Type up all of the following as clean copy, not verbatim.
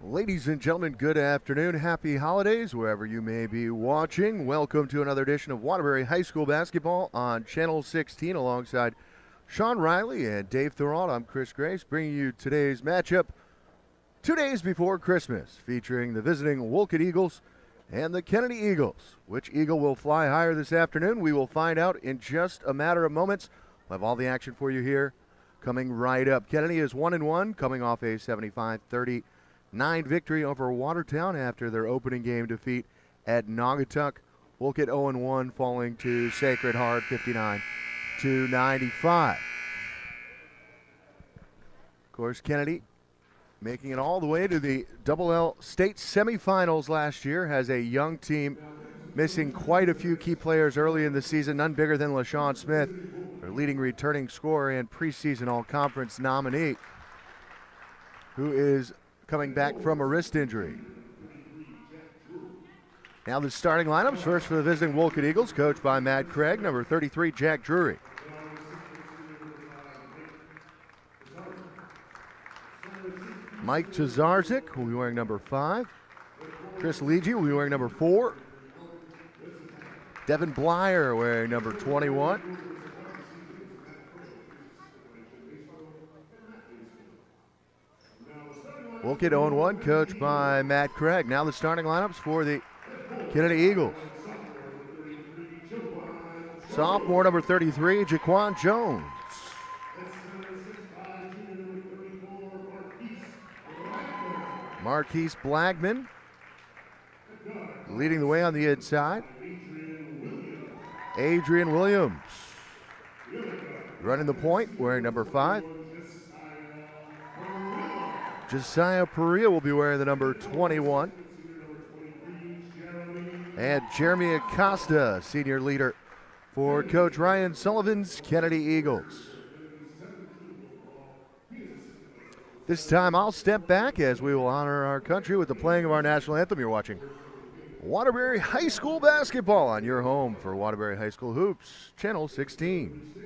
Ladies and gentlemen, good afternoon. Happy holidays wherever you may be watching. Welcome to another edition of Waterbury High School basketball on Channel 16 alongside Sean Riley and Dave Thorold. I'm Chris Grace bringing you today's matchup 2 days before Christmas, featuring the visiting Wolcott Eagles and the Kennedy Eagles. Which Eagle will fly higher this afternoon? We will find out in just a matter of moments. We'll have all the action for you here coming right up. Kennedy is 1-1, coming off a 75-39 victory over Watertown after their opening game defeat at Naugatuck. Wolcott 0-1, falling to Sacred Heart 59-95. Of course, Kennedy making it all the way to the Double L state semifinals last year, has a young team missing quite a few key players early in the season, none bigger than LaShawn Smith, their leading returning scorer and preseason all-conference nominee, who is coming back from a wrist injury. Now the starting lineups. First for the visiting Wolcott Eagles, coached by Matt Craig. Number 33, Jack Drury. Mike Tazarzik will be wearing number 5. Chris Legge will be wearing number 4. Devin Blyer wearing number 21. Wolcott 0-1, coached by Matt Craig. Now the starting lineups for the Kennedy Eagles. Sophomore number 33, Jaquan Jones. Marquise Blackman leading the way on the inside. Adrian Williams running the point, wearing number 5. Josiah Perea will be wearing the number 21. And Jeremy Acosta, senior leader for Coach Ryan Sullivan's Kennedy Eagles. This time I'll step back as we will honor our country with the playing of our national anthem. You're watching Waterbury High School basketball on your home for Waterbury High School Hoops, Channel 16.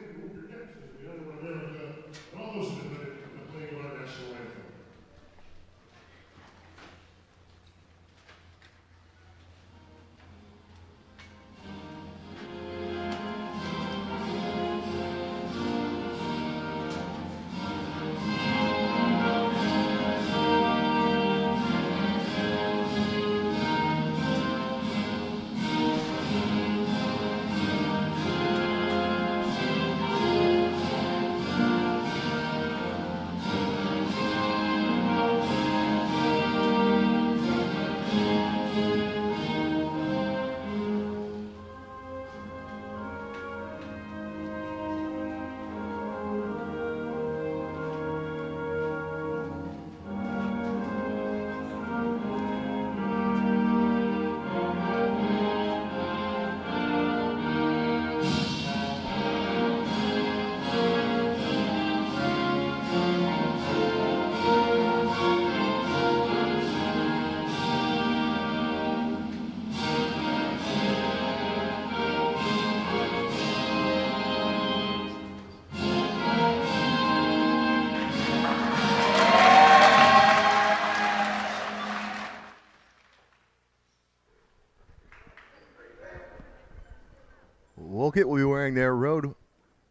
Wolcott will be wearing their road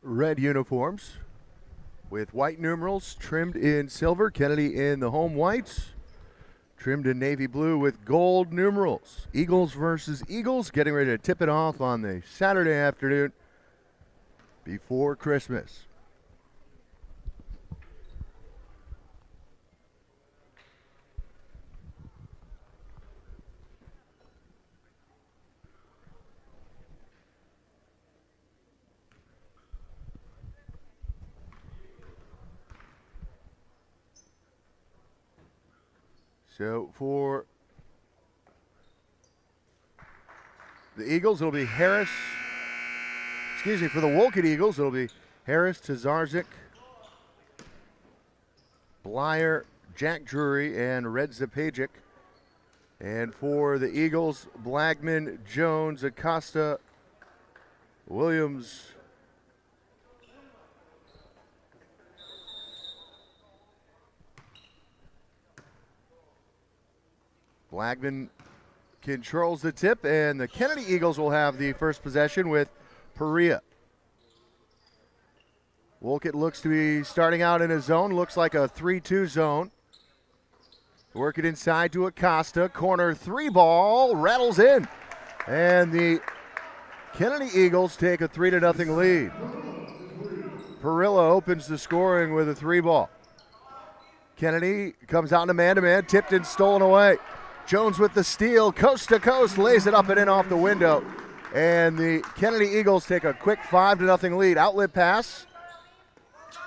red uniforms with white numerals trimmed in silver. Kennedy in the home whites, trimmed in navy blue with gold numerals. Eagles versus Eagles, getting ready to tip it off on the Saturday afternoon before Christmas. So for the Eagles, it'll be Harris. Excuse me, for the Wolcott Eagles, it'll be Harris, Tazarzik, Blyer, Jack Drury, and Red Zapajic. And for the Eagles, Blagman, Jones, Acosta, Williams, Blagman controls the tip, and the Kennedy Eagles will have the first possession with Perea. Wolcott looks to be starting out in a zone, looks like a 3-2 zone. Work it inside to Acosta, corner three ball, rattles in. And the Kennedy Eagles take a 3-0 lead. Perilla opens the scoring with a three ball. Kennedy comes out in a man-to-man, tipped and stolen away. Jones with the steal, coast to coast, lays it up and in off the window. And the Kennedy Eagles take a quick 5-0 lead. Outlet pass,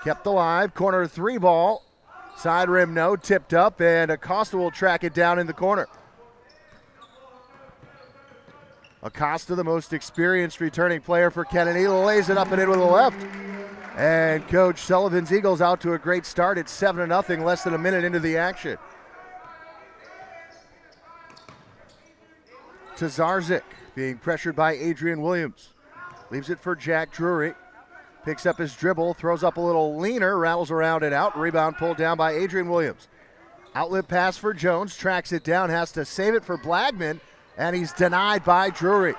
kept alive, corner three ball. Side rim no, tipped up, and Acosta will track it down in the corner. Acosta, the most experienced returning player for Kennedy, lays it up and in with the left. And Coach Sullivan's Eagles out to a great start. It's 7-0, less than a minute into the action. Tazarzik being pressured by Adrian Williams. Leaves it for Jack Drury. Picks up his dribble, throws up a little leaner, rattles around and out. Rebound pulled down by Adrian Williams. Outlet pass for Jones, tracks it down, has to save it for Blagman, and he's denied by Drury.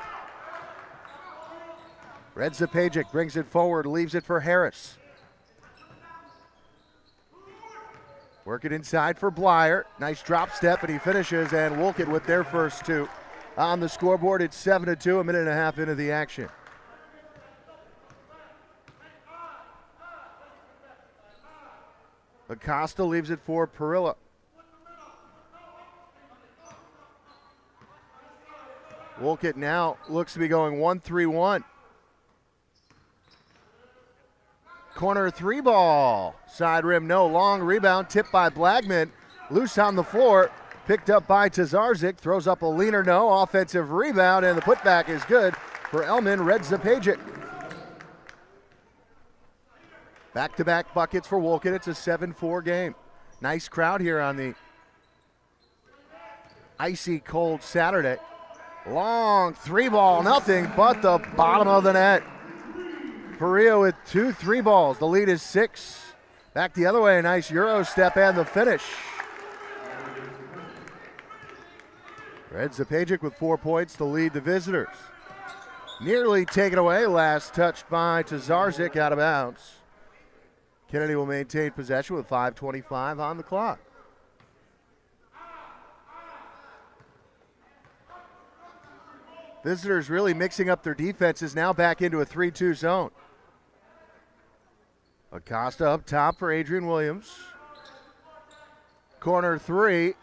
Red Zapajic brings it forward, leaves it for Harris. Work it inside for Blyer. Nice drop step, and he finishes, and Wolcott with their first two. On the scoreboard, it's 7-2, a minute and a half into the action. Acosta leaves it for Perilla. Wolcott now looks to be going 1-3-1. Corner three ball. Side rim no. Long rebound tipped by Blagman. Loose on the floor. Picked up by Tazarzik. Throws up a leaner no. Offensive rebound, and the putback is good for Elman. Red Zapajic. Back-to-back buckets for Wolcott. It's a 7-4 game. Nice crowd here on the icy cold Saturday. Long three ball, nothing but the bottom of the net. Perea with 2 3 balls. The lead is 6. Back the other way, a nice Euro step and the finish. Red Zapajic with 4 points to lead the visitors. Nearly taken away, last touched by Tazarzik, out of bounds. Kennedy will maintain possession with 5:25 on the clock. Visitors really mixing up their defenses, now back into a 3-2 zone. Acosta up top for Adrian Williams. Corner three,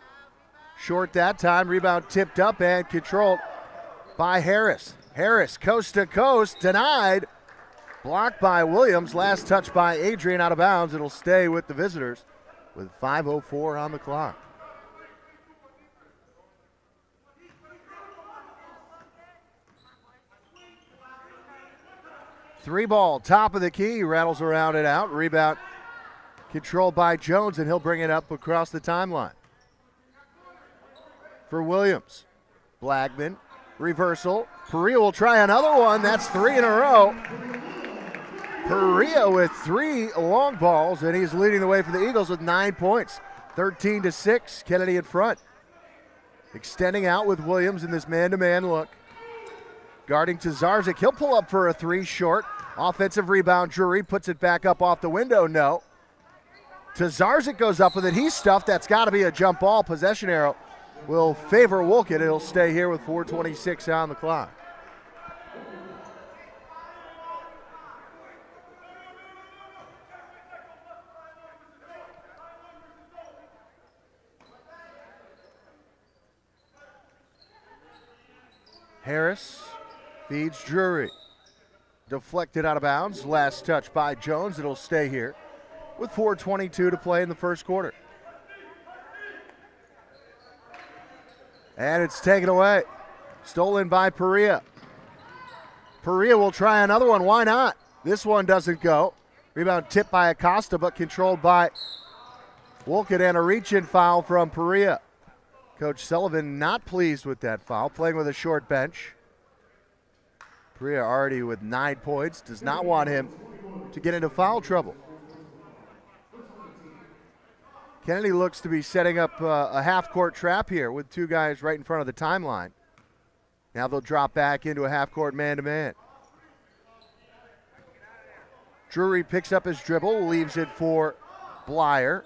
short that time, rebound tipped up and controlled by Harris. Harris coast to coast, denied. Blocked by Williams, last touch by Adrian, out of bounds. It'll stay with the visitors with 5:04 on the clock. Three ball, top of the key, rattles around and out. Rebound controlled by Jones, and he'll bring it up across the timeline. For Williams, Blagman, reversal. Perea will try another one. That's 3 in a row. Perea with 3 long balls, and he's leading the way for the Eagles with 9 points. 13-6, Kennedy in front. Extending out with Williams in this man-to-man look. Guarding Tazarzik, he'll pull up for a 3 short. Offensive rebound, Drury puts it back up off the window, no. Tazarzik goes up with it, he's stuffed, that's gotta be a jump ball. Possession arrow will favor Wolcott. It'll stay here with 4:26 on the clock. Harris feeds Drury. Deflected out of bounds. Last touch by Jones. It'll stay here with 4:22 to play in the first quarter. And it's taken away. Stolen by Perea. Perea will try another one. Why not? This one doesn't go. Rebound tipped by Acosta, but controlled by Wolcott, and a reach-in foul from Perea. Coach Sullivan not pleased with that foul, playing with a short bench. Perea already with 9 points, does not want him to get into foul trouble. Kennedy looks to be setting up a half-court trap here with 2 guys right in front of the timeline. Now they'll drop back into a half-court man-to-man. Drury picks up his dribble, leaves it for Blyer.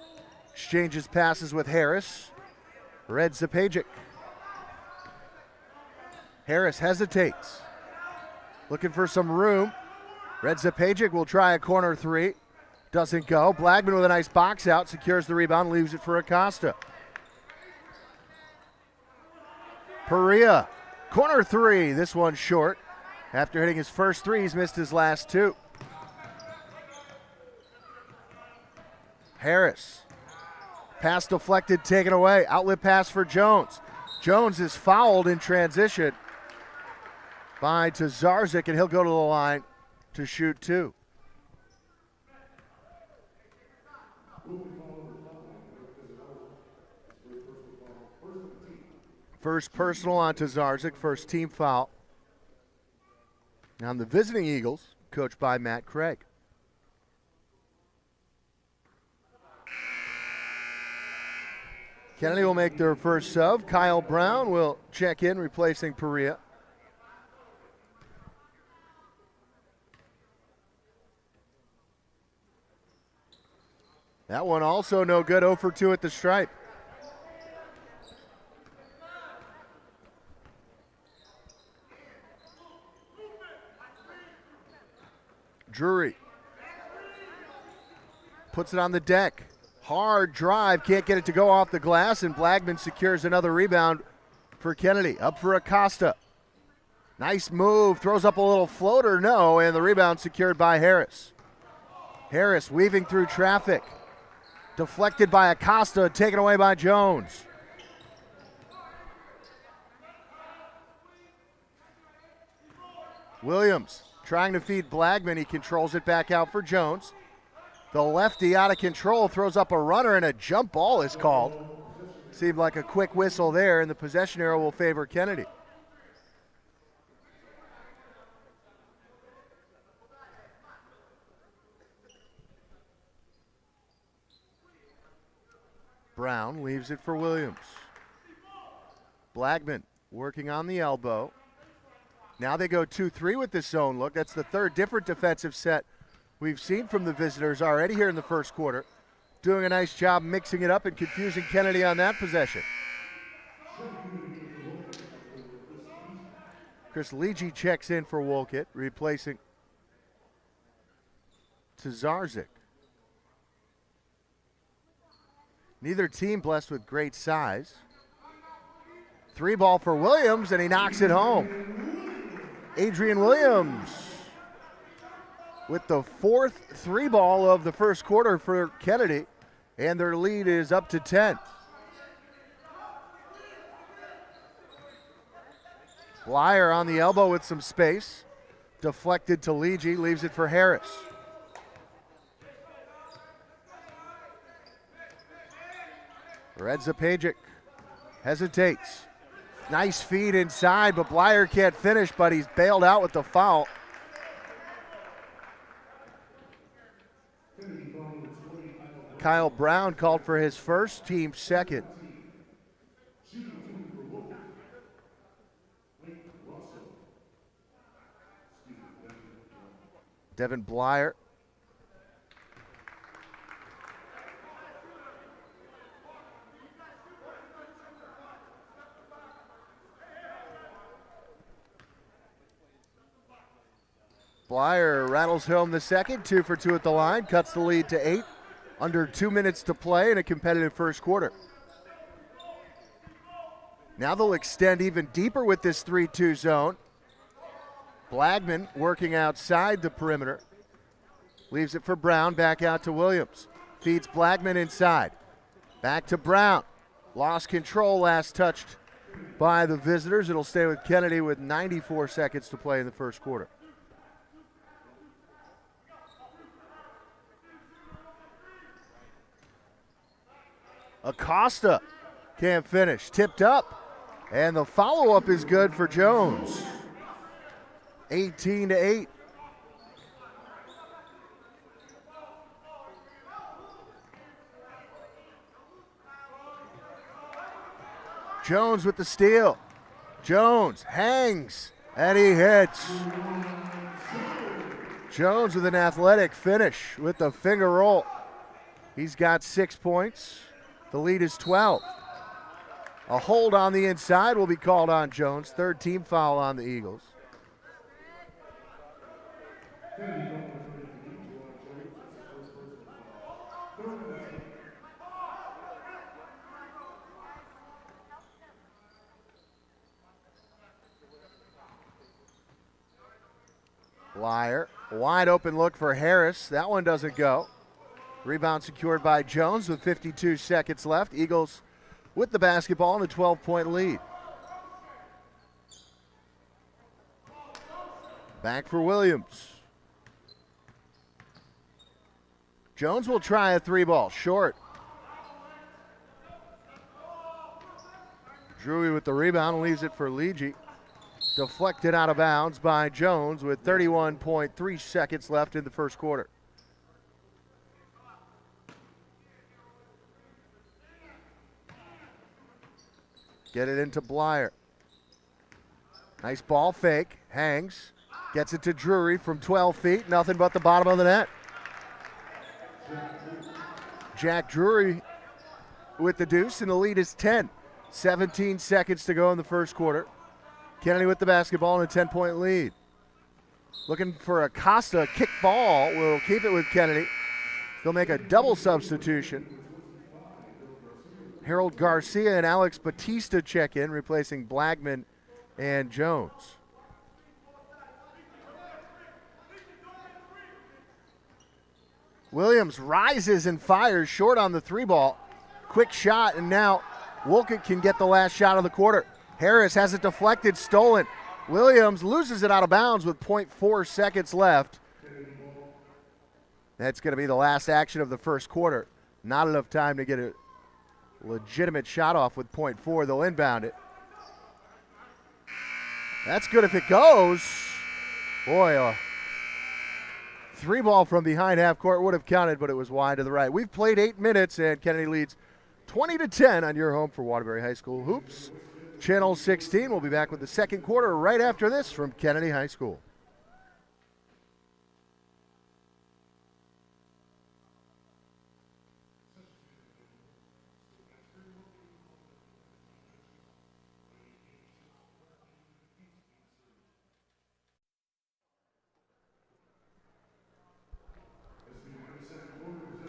Exchanges passes with Harris. Red Zapajic. Harris hesitates. Looking for some room. Red Zapajic will try a corner 3. Doesn't go. Blagman with a nice box out, secures the rebound, leaves it for Acosta. Perea, corner 3. This one short. After hitting his first 3, he's missed his last 2. Harris. Pass deflected, taken away. Outlet pass for Jones. Jones is fouled in transition by Tazarzik, and he'll go to the line to shoot 2. First personal on Tazarzik, first team foul. Now on the visiting Eagles, coached by Matt Craig. Kennedy will make their first sub. Kyle Brown will check in, replacing Perea. That one also no good, 0 for 2 at the stripe. Drury puts it on the deck. Hard drive, can't get it to go off the glass, and Blagman secures another rebound for Kennedy. Up for Acosta. Nice move, throws up a little floater, no, and the rebound secured by Harris. Harris weaving through traffic. Deflected by Acosta, taken away by Jones. Williams trying to feed Blagman, he controls it back out for Jones. The lefty out of control, throws up a runner, and a jump ball is called. Seemed like a quick whistle there, and the possession arrow will favor Kennedy. Brown leaves it for Williams. Blagman working on the elbow. Now they go 2-3 with this zone look. That's the 3rd different defensive set we've seen from the visitors already here in the first quarter. Doing a nice job mixing it up and confusing Kennedy on that possession. Chris Leege checks in for Wolcott, replacing Tazarzik. Neither team blessed with great size. 3 ball for Williams, and he knocks it home. Adrian Williams with the 4th 3 ball of the first quarter for Kennedy, and their lead is up to 10. Blyer on the elbow with some space. Deflected to Leege, leaves it for Harris. Red Zapajic hesitates. Nice feed inside, but Blyer can't finish, but he's bailed out with the foul. Kyle Brown called for his first, team second. Devin Blyer. Blyer rattles home the second, 2 for 2 at the line, cuts the lead to 8. Under 2 minutes to play in a competitive first quarter. Now they'll extend even deeper with this 3-2 zone. Blagman working outside the perimeter. Leaves it for Brown, back out to Williams. Feeds Blagman inside. Back to Brown. Lost control, last touched by the visitors. It'll stay with Kennedy with 94 seconds to play in the first quarter. Acosta can't finish. Tipped up. And the follow-up is good for Jones. 18-8. Jones with the steal. Jones hangs, and he hits. Jones with an athletic finish with the finger roll. He's got 6 points. The lead is 12. A hold on the inside will be called on Jones. Third team foul on the Eagles. Blyer, wide open look for Harris. That one doesn't go. Rebound secured by Jones with 52 seconds left. Eagles with the basketball and a 12-point lead. Back for Williams. Jones will try a three ball, short. Drury with the rebound, leaves it for Leege. Deflected out of bounds by Jones with 31.3 seconds left in the first quarter. Get it into Blyer. Nice ball fake, hangs, gets it to Drury from 12 feet, nothing but the bottom of the net. Jack Drury with the deuce, and the lead is 10. 17 seconds to go in the first quarter. Kennedy with the basketball and a 10-point lead. Looking for Acosta, kick ball, will keep it with Kennedy. They'll make a double substitution. Harold Garcia and Alex Batista check in, replacing Blagman and Jones. Williams rises and fires short on the three ball. Quick shot, and now Wolcott can get the last shot of the quarter. Harris has it deflected, stolen. Williams loses it out of bounds with 0.4 seconds left. That's going to be the last action of the first quarter. Not enough time to get a legitimate shot off with 0.4. They'll inbound it. That's good if it goes. Boy, a three ball from behind half court would have counted, but it was wide to the right. We've played 8 minutes, and Kennedy leads 20-10 on your home for Waterbury High School Hoops. Channel 16 will be back with the second quarter right after this from Kennedy High School.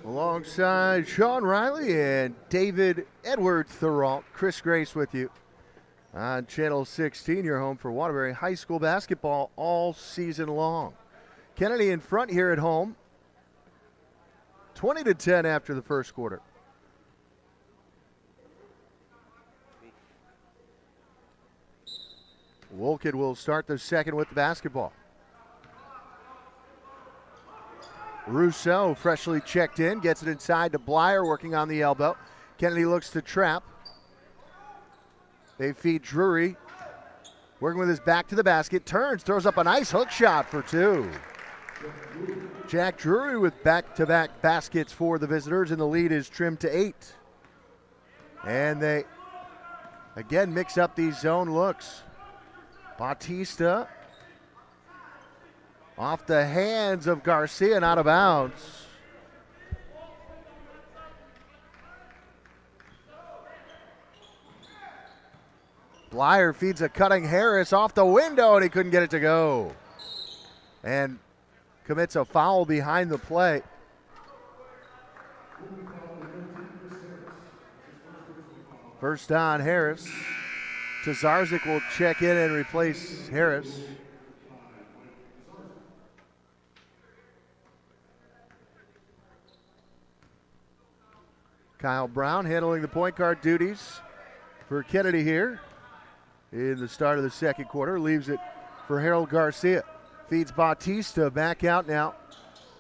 Alongside Sean Riley and David Edward Thuralt, Chris Grace with you on Channel 16, your home for Waterbury High School basketball all season long. Kennedy in front here at home, 20-10 after the first quarter. Wolcott will start the second with the basketball. Rousseau freshly checked in, gets it inside to Blyer, working on the elbow. Kennedy looks to trap. They feed Drury, working with his back to the basket, turns, throws up a nice hook shot for two. Jack Drury with back-to-back baskets for the visitors, and the lead is trimmed to 8. And they, again, mix up these zone looks. Batista off the hands of Garcia and out of bounds. Blyer feeds a cutting Harris off the window, and he couldn't get it to go. And commits a foul behind the play. First on Harris. Tazarzik will check in and replace Harris. Kyle Brown handling the point guard duties for Kennedy here. in the start of the second quarter. Leaves it for Harold Garcia. Feeds Bautista back out now.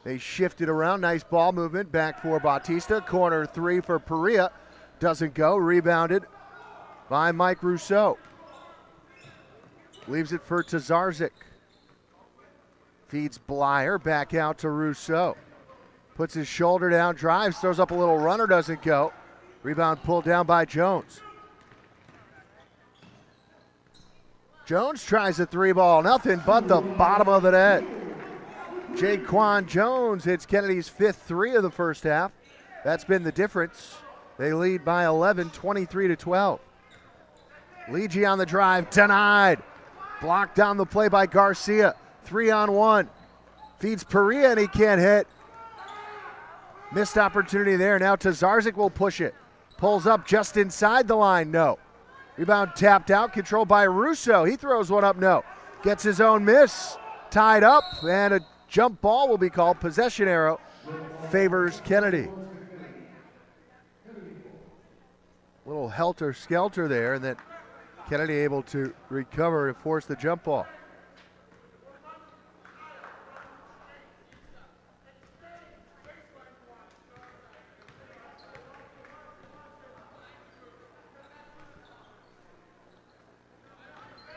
They shifted around. Nice ball movement back for Bautista. Corner three for Perea. Doesn't go. Rebounded by Mike Rousseau. Leaves it for Tazarzik. Feeds Blyer back out to Rousseau. Puts his shoulder down, drives, throws up a little runner, doesn't go. Rebound pulled down by Jones. Jones tries a three ball, nothing but the bottom of the net. Jaquan Jones hits Kennedy's fifth three of the first half. That's been the difference. They lead by 11, 23-12. Ligi on the drive, denied. Blocked down the play by Garcia. 3-on-1. Feeds Perea and he can't hit. Missed opportunity there. Now Tazarzik will push it. Pulls up just inside the line. No. Rebound tapped out. Controlled by Russo. He throws one up. No. Gets his own miss. Tied up. And a jump ball will be called. Possession arrow favors Kennedy. Little helter-skelter there. And then Kennedy able to recover and force the jump ball.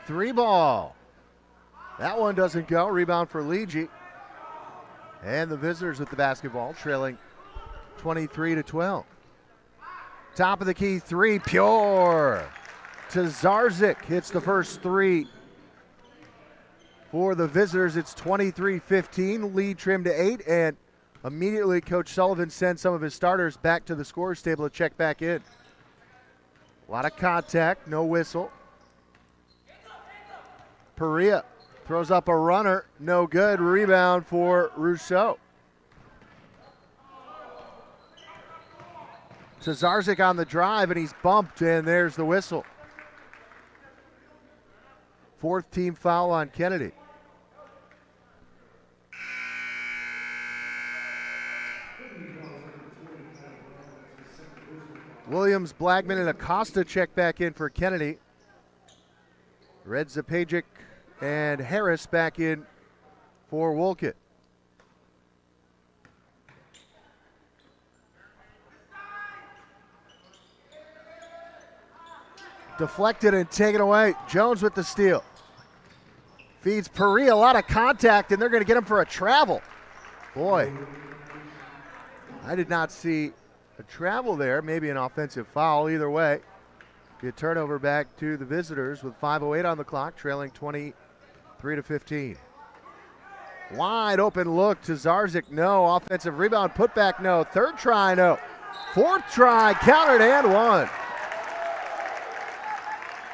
Three ball. That one doesn't go. Rebound for Ligi. And the visitors with the basketball, trailing 23-12. Top of the key three, pure. Tazarzik hits the first three. For the visitors, it's 23-15. Lead trimmed to 8, and immediately Coach Sullivan sends some of his starters back to the scorer's table to check back in. A lot of contact, no whistle. Perea throws up a runner, no good. Rebound for Rousseau. Tazarzik on the drive, and he's bumped, and there's the whistle. Fourth team foul on Kennedy. Williams, Blackman, and Acosta check back in for Kennedy. Red Zapajic and Harris back in for Wolcott. Deflected and taken away. Jones with the steal. Feeds Perea, a lot of contact, and they're going to get him for a travel. Boy, I did not see a travel there. Maybe an offensive foul. Either way, a turnover back to the visitors with 5:08 on the clock, trailing 23-15. Wide open look to Zarzik, no. Offensive rebound, put back, no. Third try, no. Fourth try, countered and one.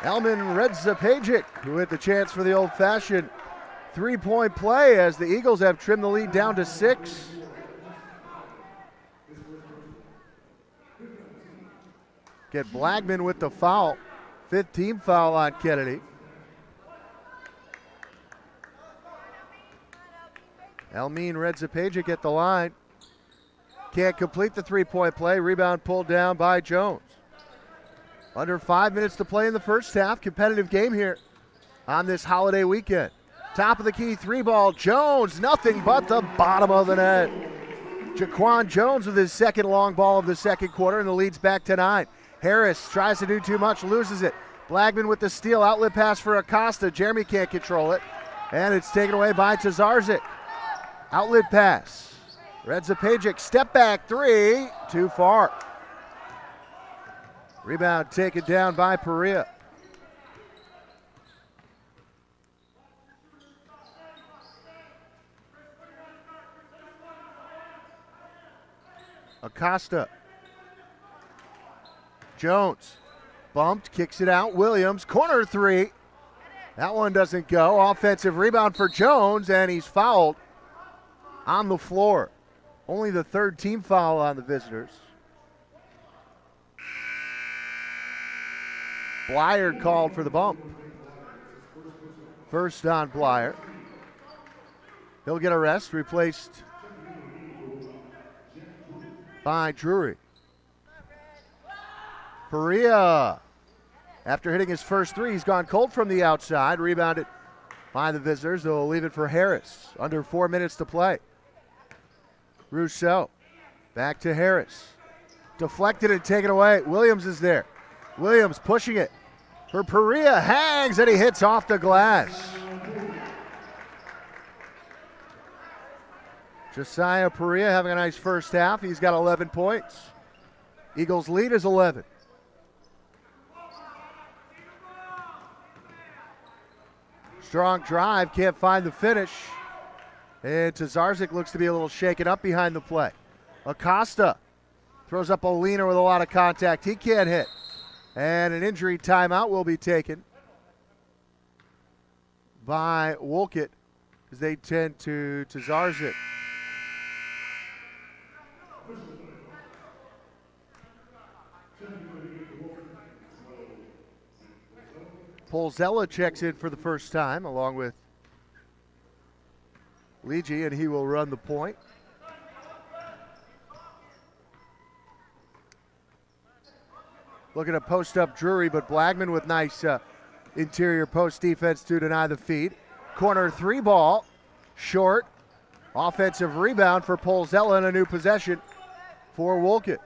Elman Redzapajic, who had the chance for the old-fashioned three-point play as the Eagles have trimmed the lead down to 6. Get Blackman with the foul. Fifth team foul on Kennedy. Elmine Redzapajic at the line. Can't complete the three-point play. Rebound pulled down by Jones. Under 5 minutes to play in the first half. Competitive game here on this holiday weekend. Top of the key, three ball. Jones, nothing but the bottom of the net. Jaquan Jones with his second long ball of the second quarter, and the lead's back to 9. Harris tries to do too much, loses it. Blackman with the steal, outlet pass for Acosta. Jeremy can't control it, and it's taken away by Tazarzik. Outlet pass. Redzapajic, step back three, too far. Rebound taken down by Perea. Acosta. Jones. Bumped, kicks it out. Williams, corner three. That one doesn't go. Offensive rebound for Jones, and he's fouled on the floor. Only the third team foul on the visitors. Blyer called for the bump. First on Blyer. He'll get a rest, replaced by Drury. Perea After hitting his first three, he's gone cold from the outside. Rebounded by the visitors. They'll leave it for Harris. Under 4 minutes to play. Rousseau back to Harris. Deflected and taken away. Williams is there. Williams pushing it for Perea. Hangs and he hits off the glass. Josiah Perea having a nice first half. He's got 11 points. Eagles lead is 11. Strong drive, can't find the finish. And Tazarzik looks to be a little shaken up behind the play. Acosta throws up a leaner with a lot of contact. He can't hit. And an injury timeout will be taken by Wolcott as they tend to Tazarzik. Polzella checks in for the first time along with Ligi, and he will run the point. Looking to post up Drury, but Blagman with nice interior post defense to deny the feed. Corner three ball, short. Offensive rebound for Polzella and a new possession for Wolcott.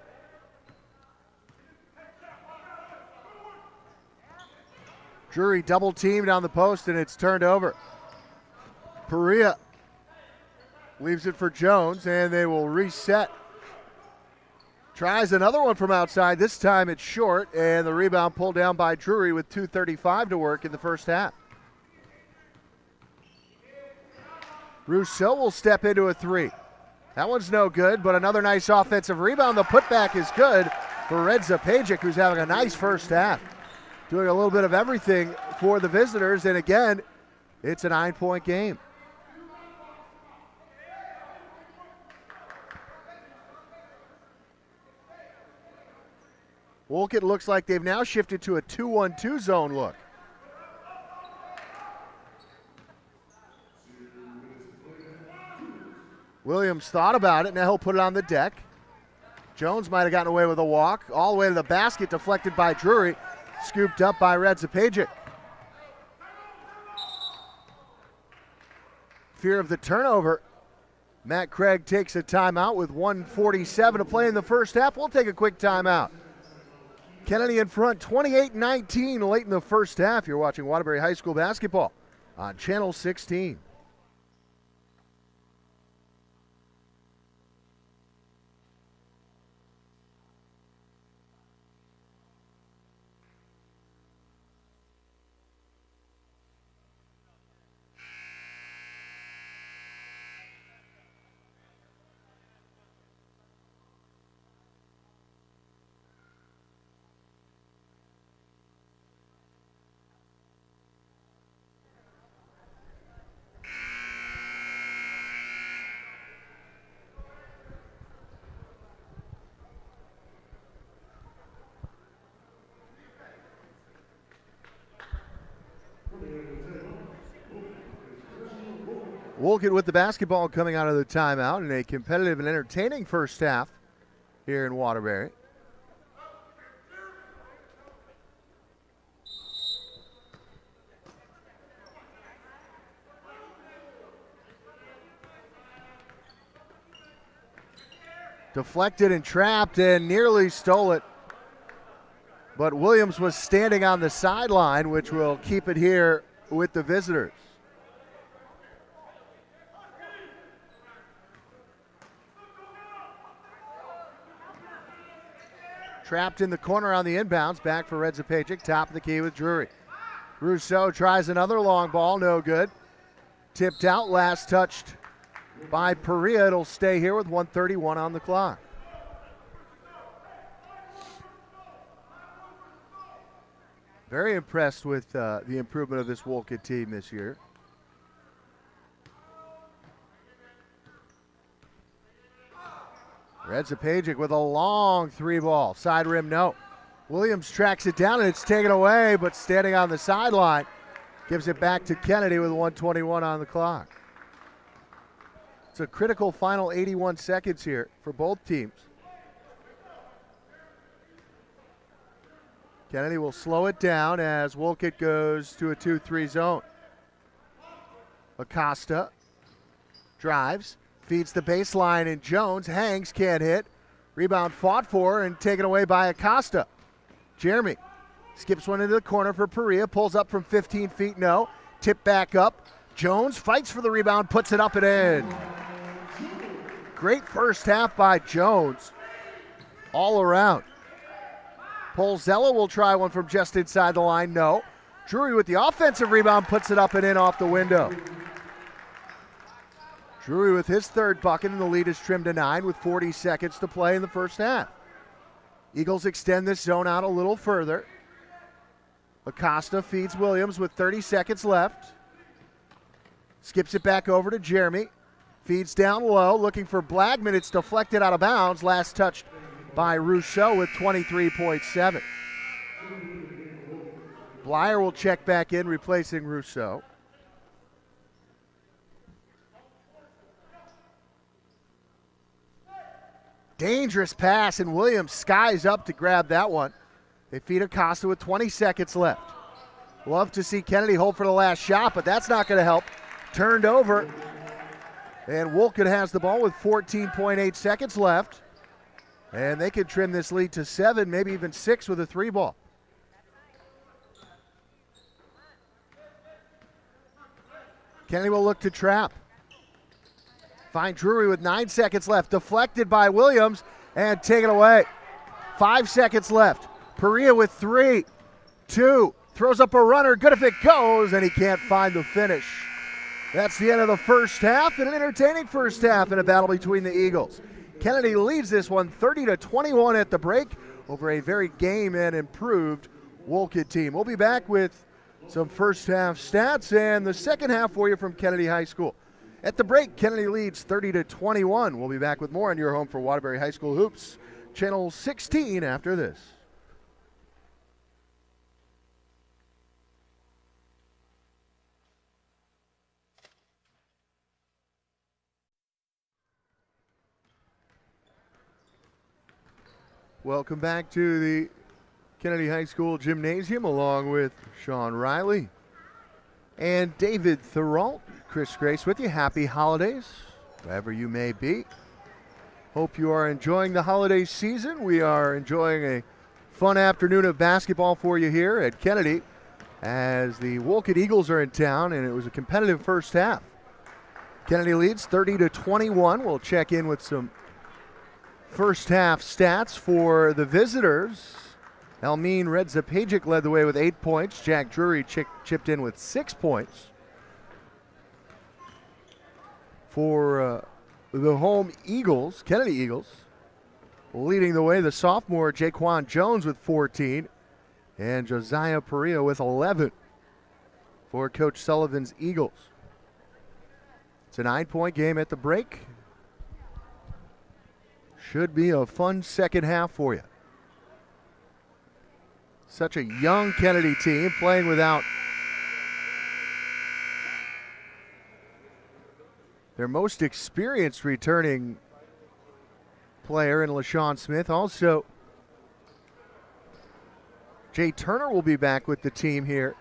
Drury double teamed on the post and it's turned over. Perea leaves it for Jones and they will reset. Tries another one from outside. This time it's short and the rebound pulled down by Drury with 2:35 to work in the first half. Rousseau will step into a three. That one's no good, but another nice offensive rebound. The putback is good for Redza Pajic, who's having a nice first half. Doing a little bit of everything for the visitors, and again, it's a 9-point game. Wolcott looks like they've now shifted to a 2-1-2 zone look. Williams thought about it, now he'll put it on the deck. Jones might have gotten away with a walk, all the way to the basket, deflected by Drury. Scooped up by Redza Pajic. Fear of the turnover. Matt Craig takes a timeout with 1:47 to play in the first half. We'll take a quick timeout. Kennedy in front, 28-19 late in the first half. You're watching Waterbury High School basketball on Channel 16. Wolcott with the basketball coming out of the timeout in a competitive and entertaining first half here in Waterbury. Deflected and trapped and nearly stole it. But Williams was standing on the sideline, which will keep it here with the visitors. Trapped in the corner on the inbounds. Back for Redza Pajic. Top of the key with Drury. Rousseau tries another long ball. No good. Tipped out. Last touched by Perea. It'll stay here with 1:31 on the clock. Very impressed with the improvement of this Wolcott team this year. Redza Pajic with a long three ball. Side rim, no. Williams tracks it down and it's taken away, but standing on the sideline gives it back to Kennedy with 1:21 on the clock. It's a critical final 81 seconds here for both teams. Kennedy will slow it down as Wolcott goes to a 2-3 zone. Acosta drives, feeds the baseline, and Jones hangs, can't hit. Rebound fought for and taken away by Acosta. Jeremy skips one into the corner for Perea, pulls up from 15 feet, no. Tip back up. Jones fights for the rebound, puts it up and in. Great first half by Jones all around. Polzella will try one from just inside the line, no. Drury with the offensive rebound puts it up and in off the window. Drury with his third bucket, and the lead is trimmed to 9 with 40 seconds to play in the first half. Eagles extend this zone out a little further. Acosta feeds Williams with 30 seconds left. Skips it back over to Jeremy. Feeds down low, looking for Blagman. It's deflected out of bounds. Last touched by Rousseau with 23.7. Blyer will check back in, replacing Rousseau. Dangerous pass, and Williams skies up to grab that one. They feed Acosta with 20 seconds left. Love to see Kennedy hold for the last shot, but that's not going to help. Turned over, and Wolcott has the ball with 14.8 seconds left. And they could trim this lead to 7, maybe even 6 with a 3-ball. Kennedy will look to trap. Find Drury with 9 seconds left. Deflected by Williams and taken away. 5 seconds left. Perea with 3, 2, throws up a runner. Good if it goes, and he can't find the finish. That's the end of the first half, and an entertaining first half in a battle between the Eagles. Kennedy leads this one 30-21 at the break over a very game and improved Wolcott team. We'll be back with some first half stats and the second half for you from Kennedy High School. At the break, Kennedy leads 30-21. We'll be back with more on your home for Waterbury High School Hoops, Channel 16 after this. Welcome back to the Kennedy High School Gymnasium along with Sean Riley and David Thoralt. Chris Grace with you. Happy holidays, wherever you may be. Hope you are enjoying the holiday season. We are enjoying a fun afternoon of basketball for you here at Kennedy as the Wolcott Eagles are in town, and it was a competitive first half. Kennedy leads 30-21. We'll check in with some first half stats for the visitors. Elmine Redzapagic led the way with 8 points. Jack Drury chipped in with 6 points. For the home Eagles, Kennedy Eagles, leading the way, the sophomore Jaquan Jones with 14 and Josiah Perea with 11 for Coach Sullivan's Eagles. It's a 9-point game at the break. Should be a fun second half for you. Such a young Kennedy team playing without their most experienced returning player in LaShawn Smith. Also, Jay Turner will be back with the team here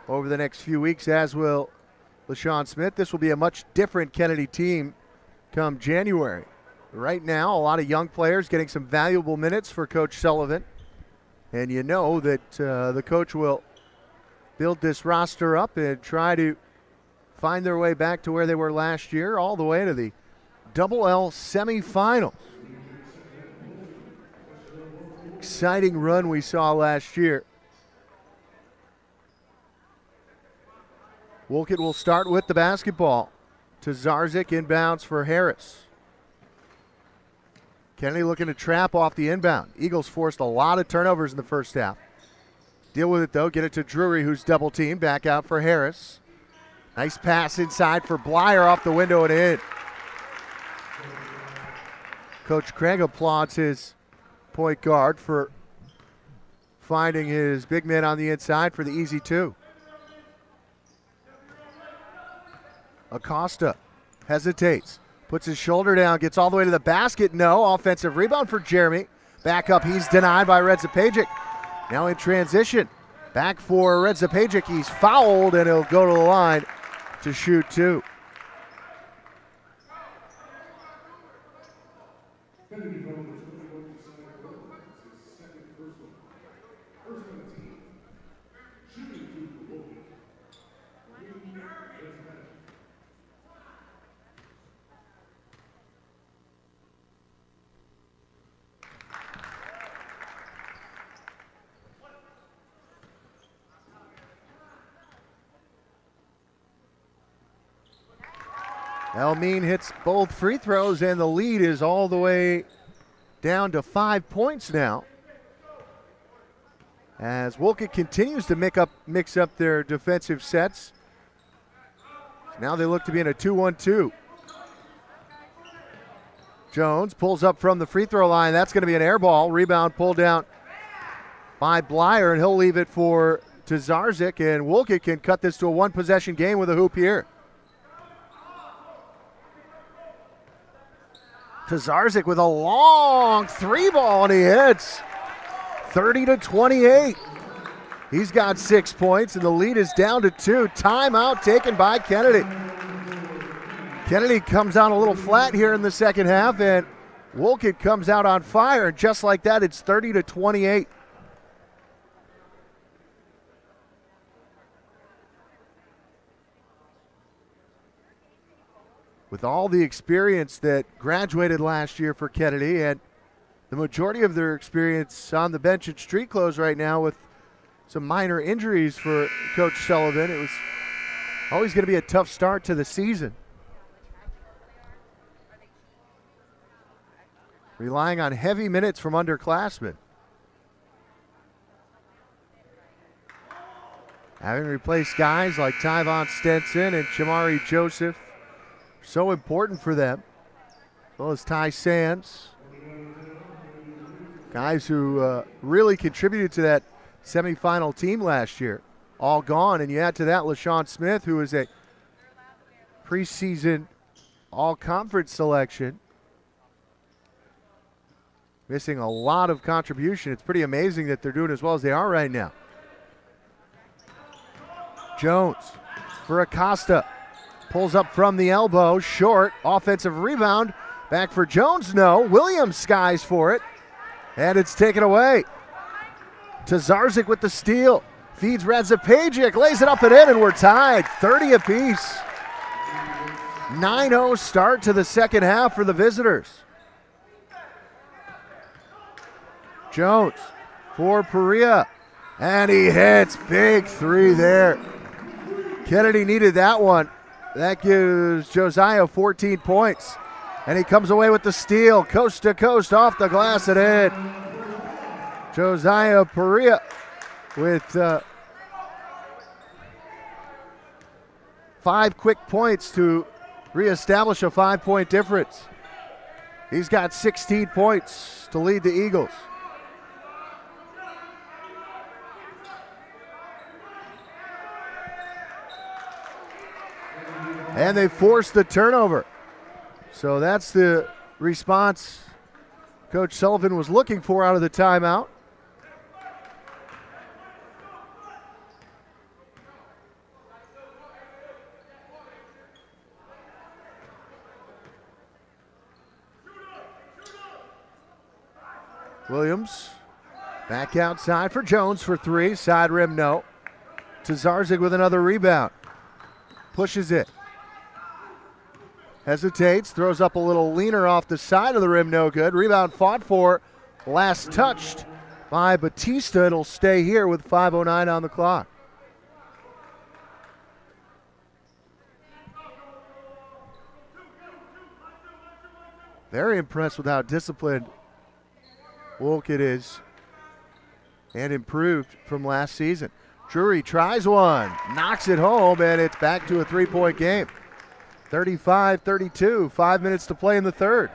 over the next few weeks, as will LaShawn Smith. This will be a much different Kennedy team come January. Right now, a lot of young players getting some valuable minutes for Coach Sullivan. And you know that the coach will build this roster up and try to find their way back to where they were last year, all the way to the Double L semifinals. Exciting run we saw last year. Wolcott will start with the basketball. To Zarzik, inbounds for Harris. Kennedy looking to trap off the inbound. Eagles forced a lot of turnovers in the first half. Deal with it though, get it to Drury, who's double teamed. Back out for Harris. Nice pass inside for Blyer, off the window and in. Coach Craig applauds his point guard for finding his big man on the inside for the easy 2. Acosta hesitates, puts his shoulder down, gets all the way to the basket. No, offensive rebound for Jeremy. Back up, he's denied by Redzepajic. Now in transition. Back for Redzepajic. He's fouled, and he'll go to the line to shoot two. Elmine hits both free throws, and the lead is all the way down to 5 points now. As Wolcott continues to mix up their defensive sets. Now they look to be in a 2-1-2. Jones pulls up from the free throw line. That's going to be an air ball. Rebound pulled down by Blyer, and he'll leave it to Zarzik, and Wolcott can cut this to a one-possession game with a hoop here. Zarzik with a long three ball, and he hits. 30-28. He's got 6 points, and the lead is down to 2. Timeout taken by Kennedy. Kennedy comes out a little flat here in the second half, and Wolcott comes out on fire, and just like that, it's 30-28. With all the experience that graduated last year for Kennedy, and the majority of their experience on the bench at street clothes right now with some minor injuries for Coach Sullivan, it was always going to be a tough start to the season. Relying on heavy minutes from underclassmen. Having replaced guys like Tyvon Stenson and Shamari Joseph, so important for them, as well as Ty Sands. Guys who really contributed to that semifinal team last year, all gone. And you add to that LaShawn Smith, who is a preseason all-conference selection. Missing a lot of contribution. It's pretty amazing that they're doing as well as they are right now. Jones for Acosta. Pulls up from the elbow, short, offensive rebound. Back for Jones, no. Williams skies for it, and it's taken away. To Zarzik with the steal. Feeds Redzepajic, lays it up and in, and we're tied. 30 apiece. 9-0 start to the second half for the visitors. Jones for Perea, and he hits. Big three there. Kennedy needed that one. That gives Josiah 14 points. And he comes away with the steal, coast to coast, off the glass and in. Josiah Perea with 5 quick points to reestablish a 5-point difference. He's got 16 points to lead the Eagles. And they forced the turnover. So that's the response Coach Sullivan was looking for out of the timeout. Williams back outside for Jones for 3. Side rim, no. To Zarzik with another rebound. Pushes it. Hesitates, throws up a little leaner off the side of the rim, no good. Rebound fought for, last touched by Batista. It'll stay here with 5:09 on the clock. Very impressed with how disciplined Wolcott is and improved from last season. Drury tries one, knocks it home, and it's back to a 3-point game. 35-32, 5 minutes to play in the third.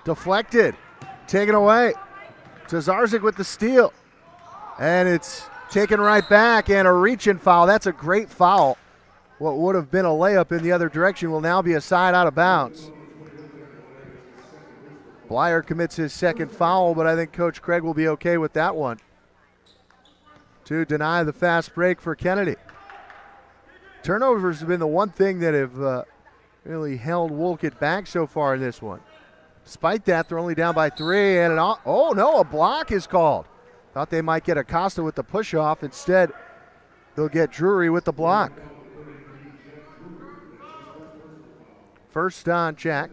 Deflected, taken away. To Zarzik with the steal. And it's taken right back, and a reach-in foul. That's a great foul what would have been a layup in the other direction will now be a side out of bounds. Blyer commits his second foul, but I think Coach Craig will be okay with that one to deny the fast break for Kennedy. Turnovers have been the one thing that have really held Wolcott back so far in this one. Despite that, they're only down by 3, and a block is called. Thought they might get Acosta with the push-off. Instead, they'll get Drury with the block. First on Jack.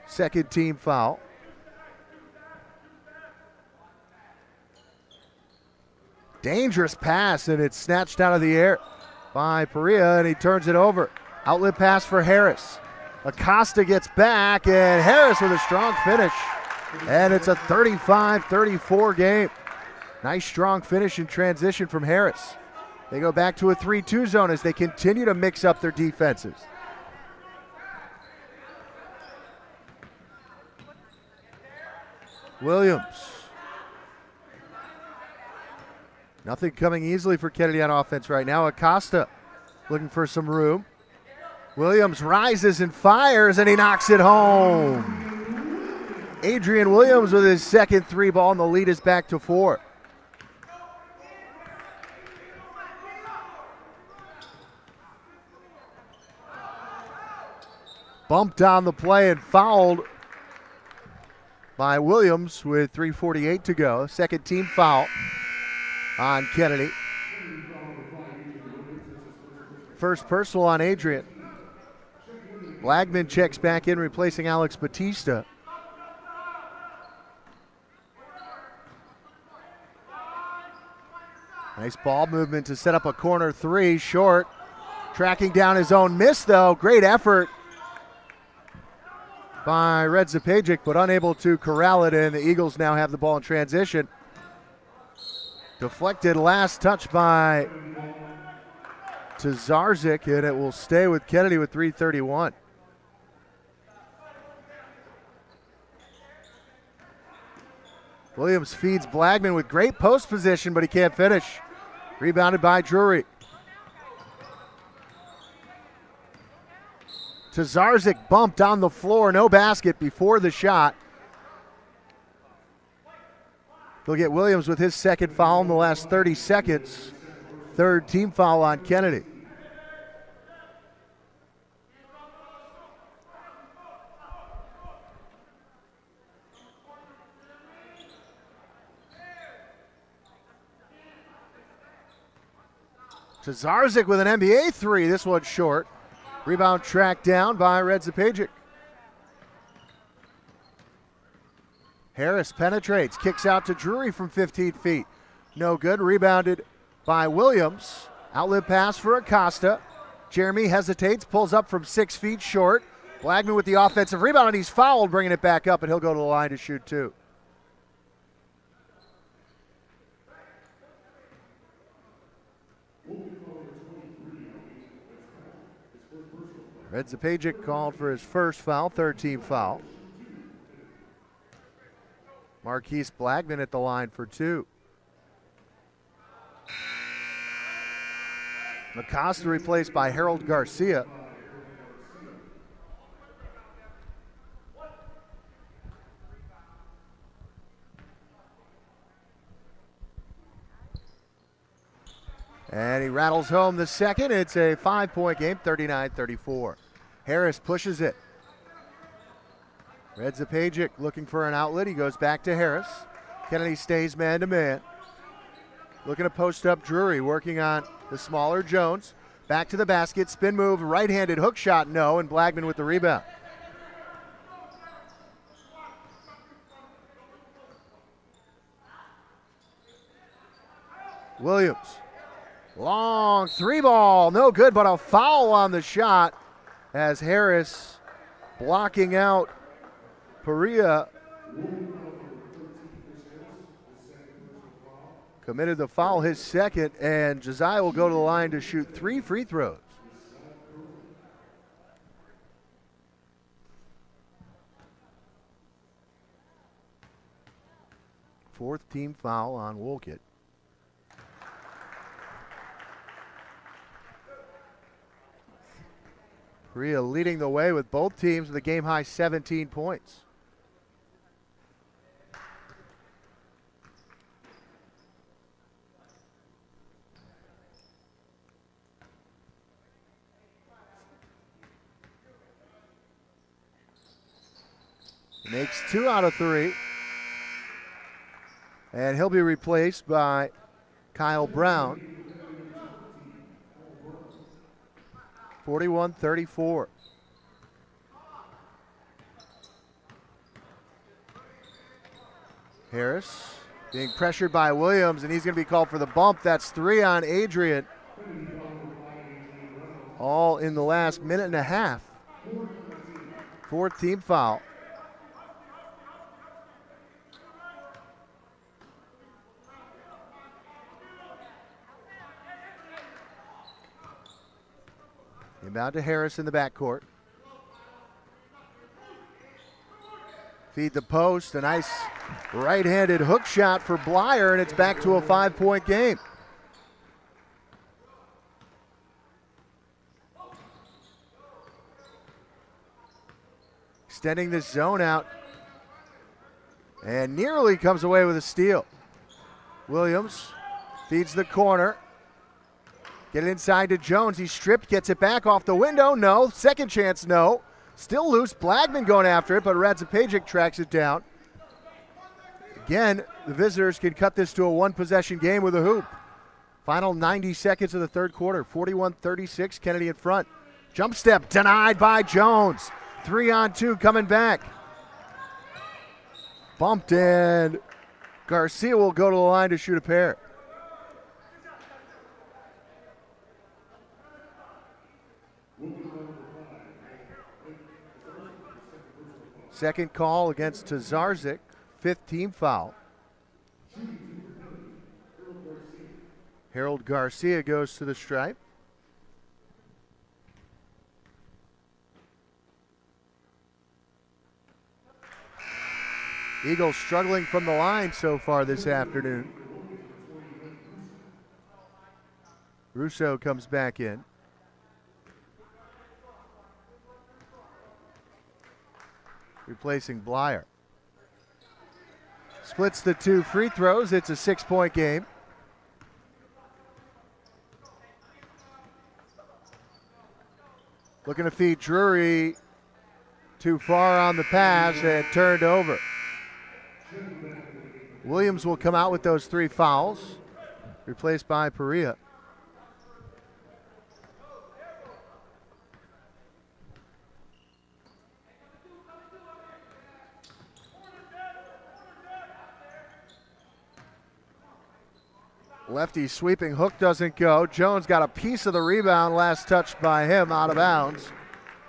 Second team foul. Dangerous pass, and it's snatched out of the air by Perea, and he turns it over. Outlet pass for Harris. Acosta gets back, and Harris with a strong finish. And it's a 35-34 game. Nice strong finish in transition from Harris. They go back to a 3-2 zone as they continue to mix up their defenses. Williams. Nothing coming easily for Kennedy on offense right now. Acosta looking for some room. Williams rises and fires, and he knocks it home. Adrian Williams with his second three ball, and the lead is back to 4. Bumped on the play and fouled by Williams with 3:48 to go. Second team foul on Kennedy. First personal on Adrian. Blagman checks back in, replacing Alex Batista. Nice ball movement to set up a corner three. Short. Tracking down his own miss, though. Great effort by Red Zapajic, but unable to corral it, and the Eagles now have the ball in transition. Deflected last touch by Tazarzik, and it will stay with Kennedy with 3:31. Williams feeds Blagman with great post position, but he can't finish. Rebounded by Drury. Tazarzik bumped on the floor, no basket before the shot. They'll get Williams with his second foul in the last 30 seconds. Third team foul on Kennedy. Tazarzik with an NBA three. This one's short. Rebound tracked down by Red Zapajic. Harris penetrates, kicks out to Drury from 15 feet. No good. Rebounded by Williams. Outlet pass for Acosta. Jeremy hesitates, pulls up from 6 feet short. Blagman with the offensive rebound, and he's fouled, bringing it back up, and he'll go to the line to shoot 2. Red Zapajic called for his first foul, third team foul. Marquise Blagman at the line for 2. Acosta replaced by Harold Garcia. And he rattles home the second. It's a 5-point game, 39-34. Harris pushes it. Red Zapajic looking for an outlet. He goes back to Harris. Kennedy stays man-to-man. Looking to post up Drury, working on the smaller Jones. Back to the basket, spin move, right-handed hook shot, no, and Blagman with the rebound. Williams. Long three ball, no good, but a foul on the shot as Harris blocking out Perea. Committed the foul, his second, and Josiah will go to the line to shoot 3 free throws. Fourth team foul on Wolcott. Perea leading the way with both teams with a game-high 17 points. He makes 2 out of 3. And he'll be replaced by Kyle Brown. 41-34. Harris being pressured by Williams, and he's going to be called for the bump. That's 3 on Adrian. All in the last minute and a half. 4th team foul. Inbound to Harris in the backcourt. Feed the post. A nice right-handed hook shot for Blyer, and it's back to a 5-point game. Extending this zone out. And nearly comes away with a steal. Williams feeds the corner. Get it inside to Jones. He's stripped, gets it back off the window. No. Second chance, no. Still loose. Blagman going after it, but Radzapajic tracks it down. Again, the visitors can cut this to a one-possession game with a hoop. Final 90 seconds of the third quarter. 41-36, Kennedy in front. Jump step denied by Jones. 3-on-2 coming back. Bumped, and Garcia will go to the line to shoot a pair. Second call against Tazarzik, 5th team foul. Harold Garcia goes to the stripe. Eagles struggling from the line so far this afternoon. Russo comes back in. Replacing Blyer. Splits the 2 free throws. It's a 6-point game. Looking to feed Drury. Too far on the pass and turned over. Williams will come out with those 3 fouls. Replaced by Perea. Lefty sweeping hook doesn't go. Jones got a piece of the rebound, last touch by him, out of bounds.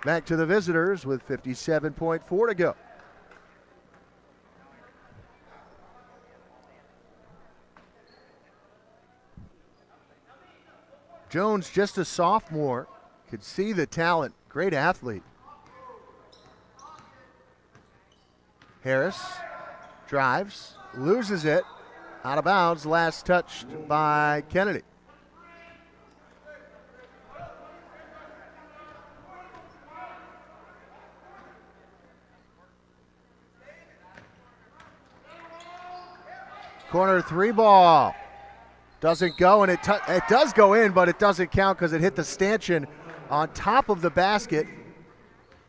Back to the visitors with 57.4 to go. Jones, just a sophomore, could see the talent. Great athlete. Harris drives, loses it. Out of bounds, last touched by Kennedy. Corner 3 ball. Doesn't go, and it does go in, but it doesn't count because it hit the stanchion on top of the basket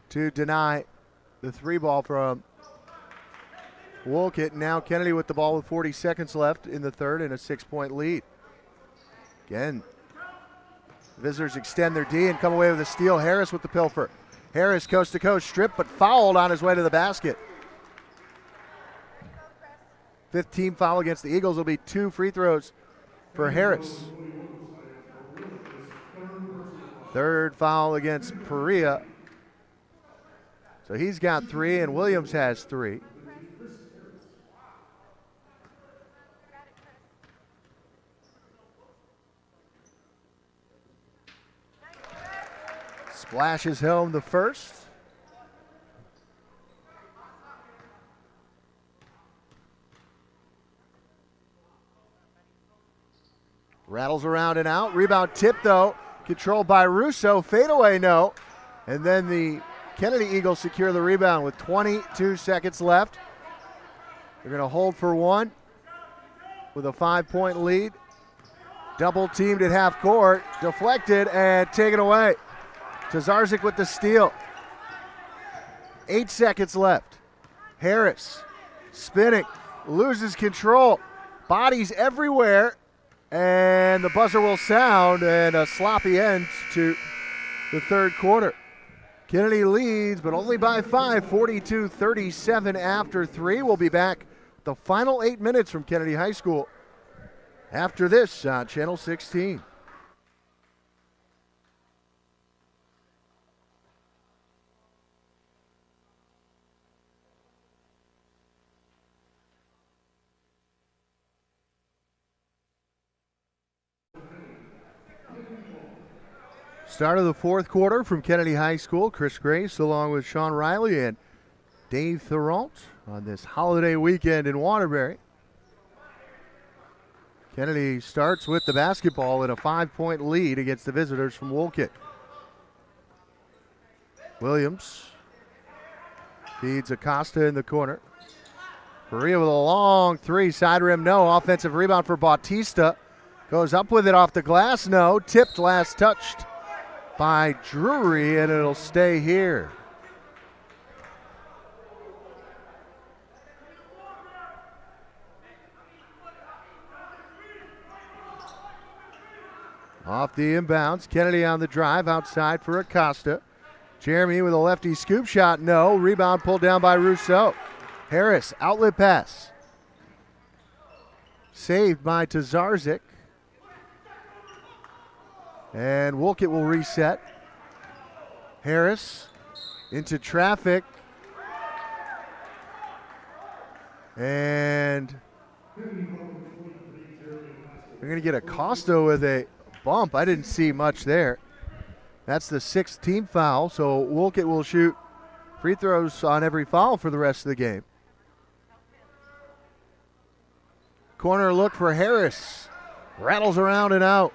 to deny the 3 ball from Wolcott. Now Kennedy with the ball with 40 seconds left in the third and a 6-point lead. Again, visitors extend their D and come away with a steal. Harris with the pilfer. Harris coast to coast, stripped but fouled on his way to the basket. 5th team foul against the Eagles. Will be 2 free throws for Harris. 3rd foul against Perea. So he's got 3 and Williams has 3. Splashes home the first. Rattles around and out. Rebound tip though. Controlled by Russo. Fadeaway no. And then the Kennedy Eagles secure the rebound with 22 seconds left. They're going to hold for one with a 5-point lead. Double teamed at half court, deflected and taken away. Tazarzik with the steal. 8 seconds left. Harris spinning, loses control, bodies everywhere, and the buzzer will sound, and a sloppy end to the third quarter. Kennedy leads, but only by 5, 42-37 after 3. We'll be back the final 8 minutes from Kennedy High School after this on Channel 16. Start of the fourth quarter from Kennedy High School. Chris Grace along with Sean Riley and Dave Thoralt on this holiday weekend in Waterbury. Kennedy starts with the basketball in a 5-point lead against the visitors from Wolcott. Williams feeds Acosta in the corner. Perea with a long three, side rim, no. Offensive rebound for Bautista. Goes up with it off the glass, no. Tipped, last touched by Drury, and it'll stay here. Off the inbounds, Kennedy on the drive, outside for Acosta. Jeremy with a lefty scoop shot, no. Rebound pulled down by Rousseau. Harris, outlet pass. Saved by Tazarzik. And Wolcott will reset. Harris into traffic. And they're going to get Acosta with a bump. I didn't see much there. That's the 6th team foul, so Wolcott will shoot free throws on every foul for the rest of the game. Corner look for Harris. Rattles around and out.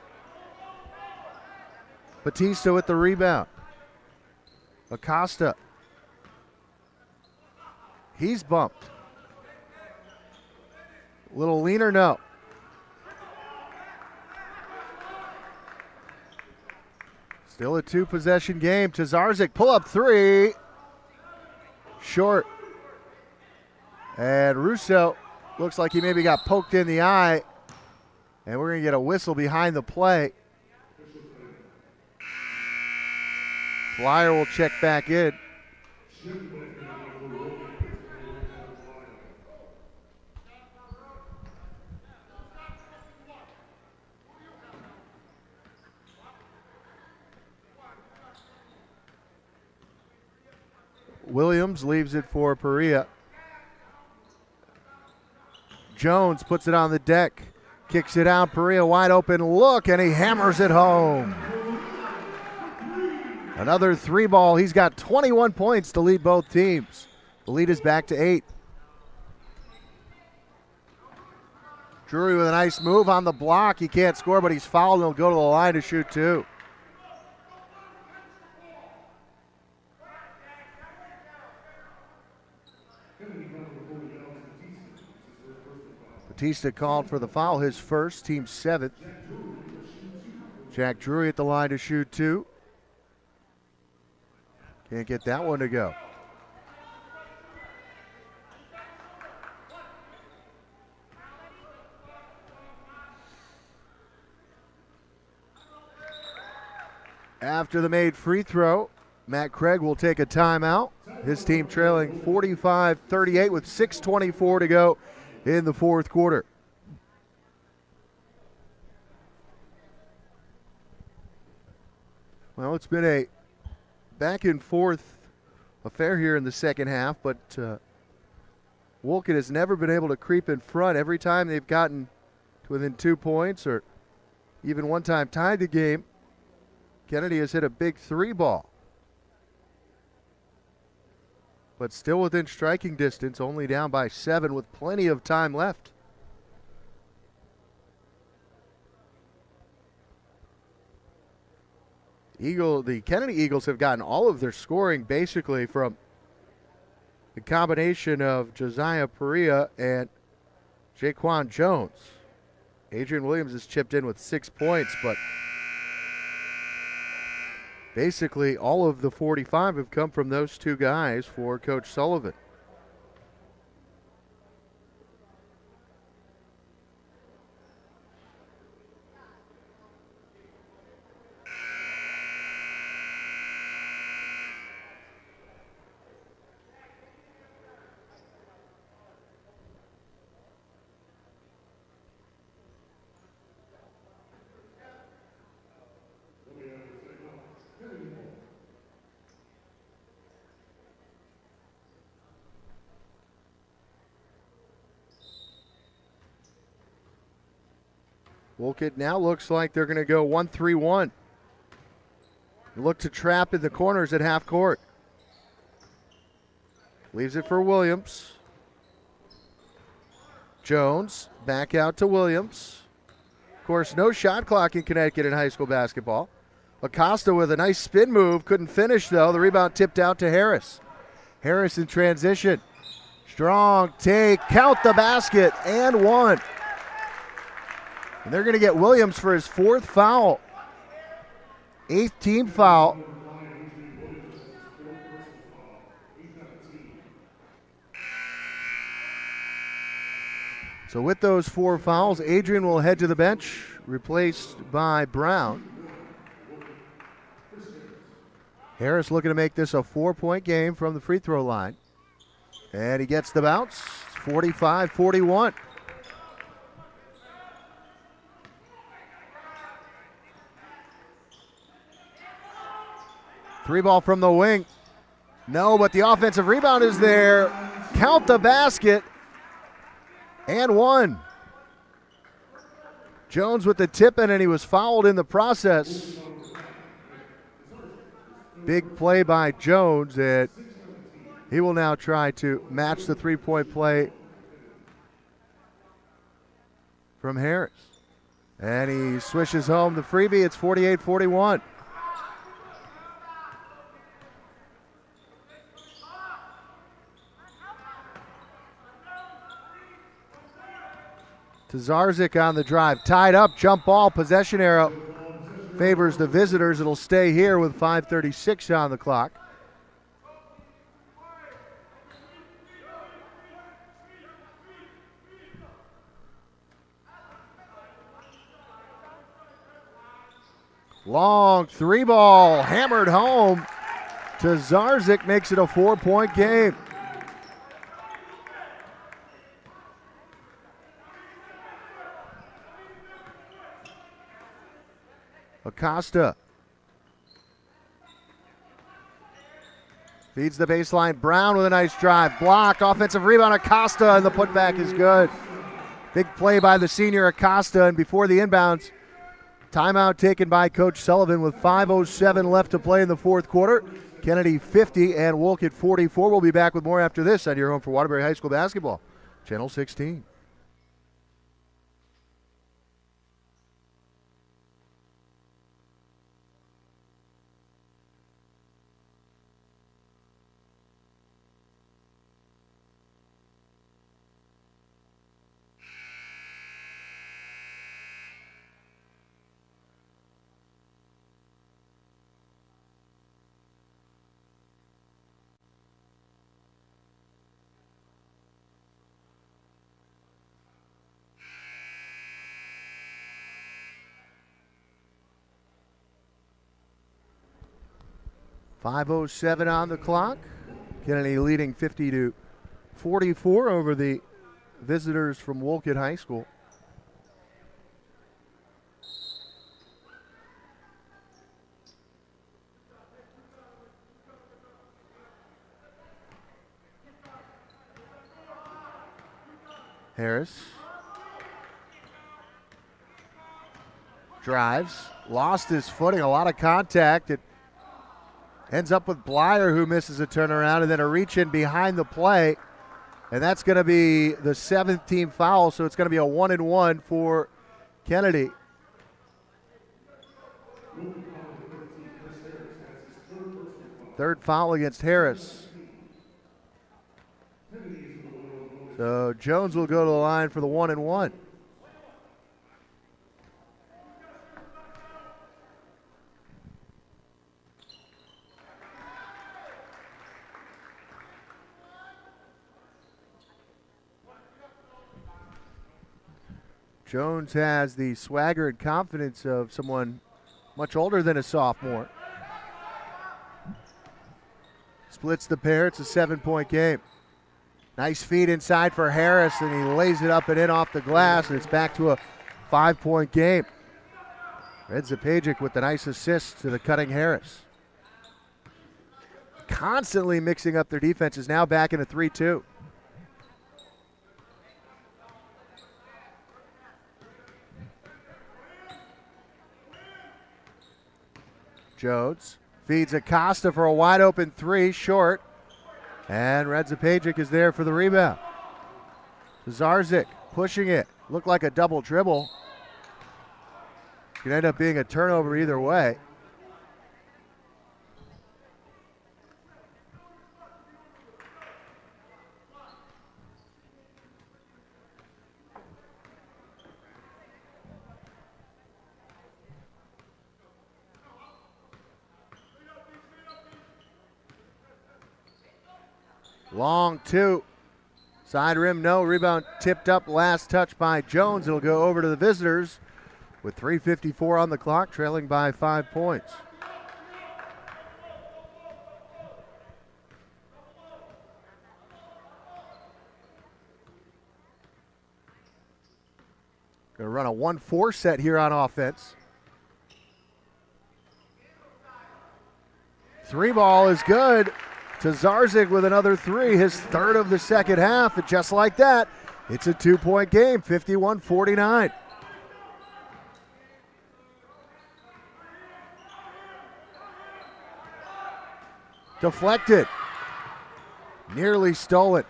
Batista with the rebound. Acosta. He's bumped. Little leaner, no. Still a 2-possession game. Tazarzik pull up three. Short. And Russo looks like he maybe got poked in the eye. And we're going to get a whistle behind the play. Flyer will check back in. Williams leaves it for Perea. Jones puts it on the deck. Kicks it out. Perea wide open look, and he hammers it home. Another 3-ball. He's got 21 points to lead both teams. The lead is back to 8. Drury with a nice move on the block. He can't score, but he's fouled, and he'll go to the line to shoot 2. Batista called for the foul, his first, team 7th. Jack Drury at the line to shoot 2. Can't get that one to go. After the made free throw, Matt Craig will take a timeout. His team trailing 45-38 with 6:24 to go in the fourth quarter. Well, it's been a back and forth affair here in the second half, but Wolcott has never been able to creep in front. Every time they've gotten to within 2 points or even one time tied the game, Kennedy has hit a big 3-ball. But still within striking distance, only down by 7 with plenty of time left. The Kennedy Eagles have gotten all of their scoring basically from the combination of Josiah Perea and Jaquan Jones. Adrian Williams has chipped in with 6 points, but basically all of the 45 have come from those two guys for Coach Sullivan. Wolcott now looks like they're going to go 1-3-1. Look to trap in the corners at half court. Leaves it for Williams. Jones back out to Williams. Of course, no shot clock in Connecticut in high school basketball. Acosta with a nice spin move. Couldn't finish, though. The rebound tipped out to Harris. Harris in transition. Strong take. Count the basket. And one. And they're going to get Williams for his 4th foul. 8th team foul. So with those 4 fouls, Adrian will head to the bench, replaced by Brown. Harris looking to make this a 4-point game from the free throw line. And he gets the bounce. 45-41. Three ball from the wing. No, but the offensive rebound is there. Count the basket. And one. Jones with the tip in, and he was fouled in the process. Big play by Jones, and he will now try to match the three-point play from Harris. And he swishes home the freebie. It's 48-41. Zarzik on the drive. Tied up, jump ball, possession arrow favors the visitors. It'll stay here with 5:36 on the clock. Long 3-ball, hammered home to Zarzik, makes it a 4-point game. Acosta feeds the baseline. Brown with a nice drive. Blocked. Offensive rebound. Acosta, and the putback is good. Big play by the senior Acosta, and before the inbounds, timeout taken by Coach Sullivan with 5:07 left to play in the 4th quarter. Kennedy 50 and Wolcott 44. We'll be back with more after this on your home for Waterbury High School basketball, Channel 16. .507 on the clock. Kennedy leading 50-44 over the visitors from Wolcott High School. Harris drives, lost his footing, a lot of contact. It ends up with Blyer, who misses a turnaround, and then a reach in behind the play. And that's going to be the 7th team foul, so it's going to be a 1-and-1 for Kennedy. Third foul against Harris. So Jones will go to the line for the 1-and-1. Jones has the swagger and confidence of someone much older than a sophomore. Splits the pair. It's a 7-point game. Nice feed inside for Harris, and he lays it up and in off the glass, and it's back to a 5-point game. Redzapajic with the nice assist to the cutting Harris. Constantly mixing up their defenses, now back in a 3-2. Jones feeds Acosta for a wide open three, short. And Redzapajic is there for the rebound. Zarzik pushing it. Looked like a double dribble. Could end up being a turnover either way. Long two. Side rim, no. Rebound tipped up. Last touch by Jones. It'll go over to the visitors with 3:54 on the clock, trailing by 5 points. Going to run a 1-4 set here on offense. Three ball is good. To Zarzik with another three, his third of the second half, and just like that, it's a 2-point game, 51-49. Deflected. Nearly stolen.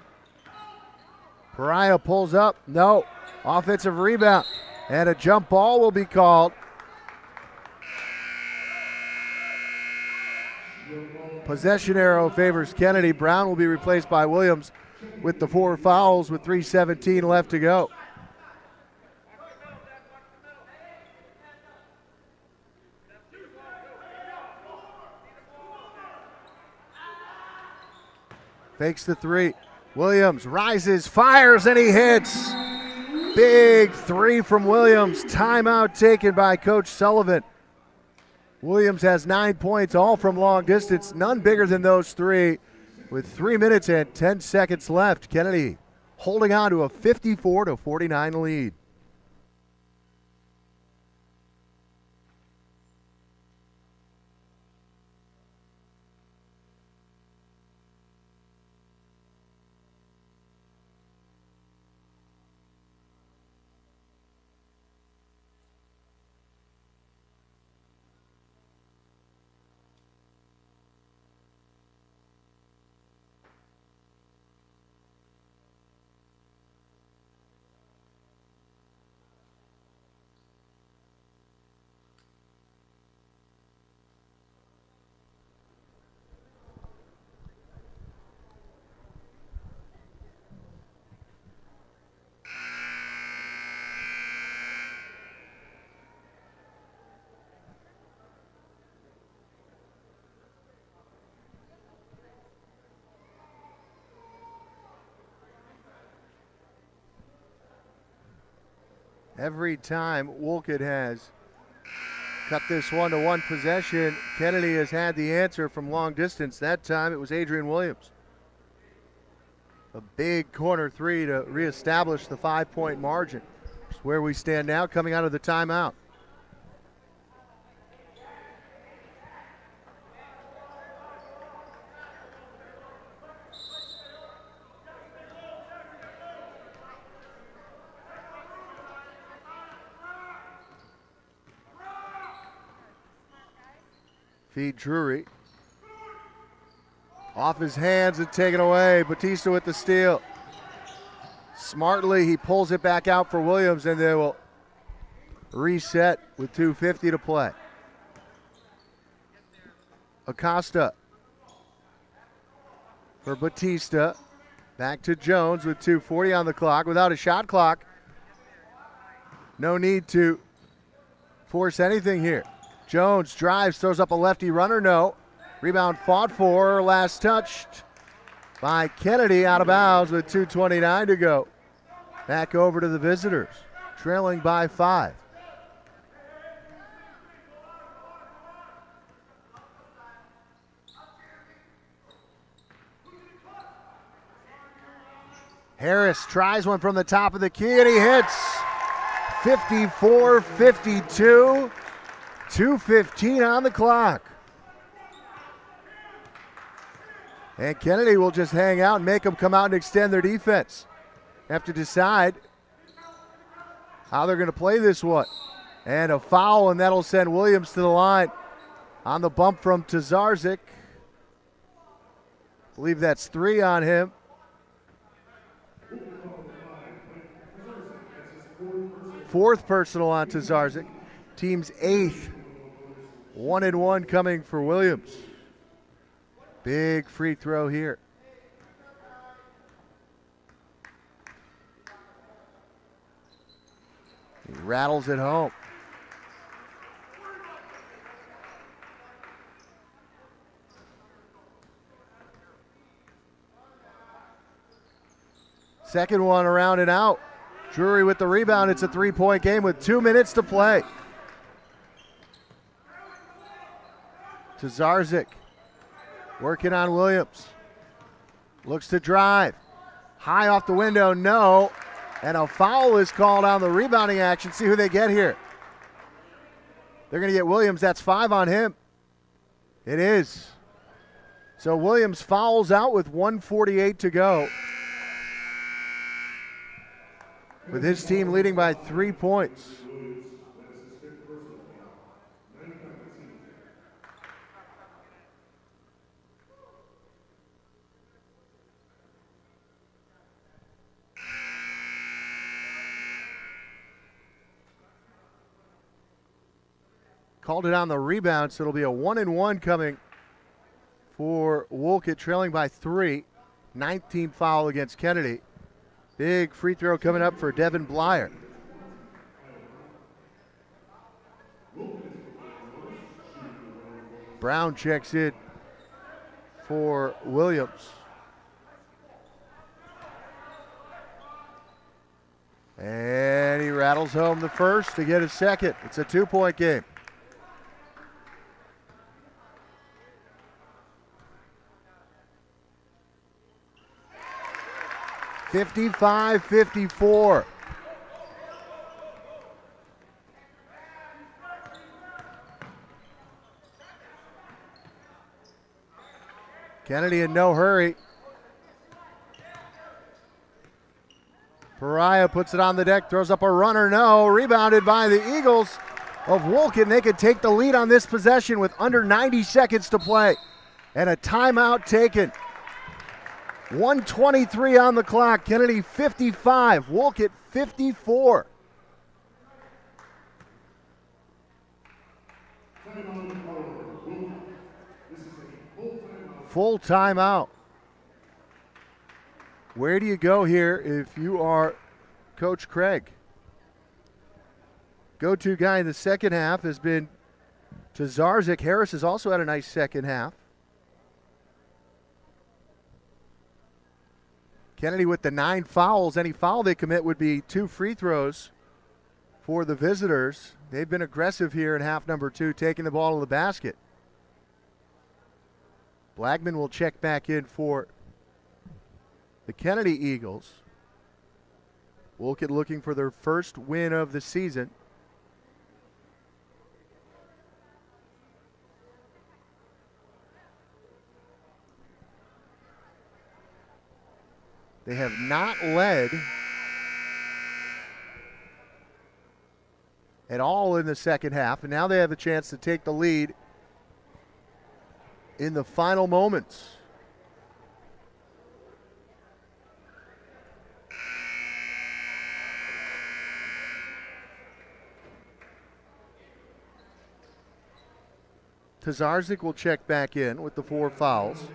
Pariah pulls up. No. Offensive rebound. And a jump ball will be called. Possession arrow favors Kennedy. Brown will be replaced by Williams with the 4 fouls with 3:17 left to go. Fakes the three. Williams rises, fires, and he hits. Big three from Williams. Timeout taken by Coach Sullivan. Williams has 9 points, all from long distance, none bigger than those three. With 3 minutes and 10 seconds left, Kennedy holding on to a 54-49 lead. Every time Wolcott has cut this 1-to-1 possession, Kennedy has had the answer from long distance. That time it was Adrian Williams. A big corner three to reestablish the 5-point margin. It's where we stand now coming out of the timeout. Feed Drury. Off his hands and taken away. Batista with the steal. Smartly, he pulls it back out for Williams, and they will reset with 2:50 to play. Acosta for Batista. Back to Jones with 2:40 on the clock. Without a shot clock, no need to force anything here. Jones drives, throws up a lefty runner, no. Rebound fought for, last touched by Kennedy, out of bounds with 2:29 to go. Back over to the visitors, trailing by 5. Harris tries one from the top of the key and he hits. 54-52, 2:15 on the clock. And Kennedy will just hang out and make them come out and extend their defense. Have to decide how they're going to play this one. And a foul, and that'll send Williams to the line on the bump from Tazarzik. I believe that's 3 on him. Fourth personal on Tazarzik. Team's 8th. 1-1 coming for Williams. Big free throw here. He rattles it home. Second one around and out. Drury with the rebound. It's a 3-point game with 2 minutes to play. Tazarzik working on Williams. Looks to drive. High off the window, no. And a foul is called on the rebounding action. See who they get here. They're going to get Williams. That's 5 on him. It is. So Williams fouls out with 1:48 to go, with his team leading by 3 points. Called it on the rebound, so it'll be a 1-1 coming for Wolcott, trailing by 3. 19th foul against Kennedy. Big free throw coming up for Devin Blyer. Brown checks in for Williams. And he rattles home the first to get his second. It's a 2-point game. (55-54). Kennedy in no hurry. Pariah puts it on the deck, throws up a runner, no. Rebounded by the Eagles of Wolcott, and they could take the lead on this possession with under 90 seconds to play. And a timeout taken. 1:23 on the clock. Kennedy 55, Wolcott 54. Full timeout. Where do you go here if you are Coach Craig? Go-to guy in the second half has been Tazarzik. Harris has also had a nice second half. Kennedy with the 9 fouls. Any foul they commit would be 2 free throws for the visitors. They've been aggressive here in half number 2, taking the ball to the basket. Blagman will check back in for the Kennedy Eagles. Wolcott looking for their first win of the season. They have not led at all in the second half, and now they have a chance to take the lead in the final moments. Tazarzik will check back in with the 4 fouls.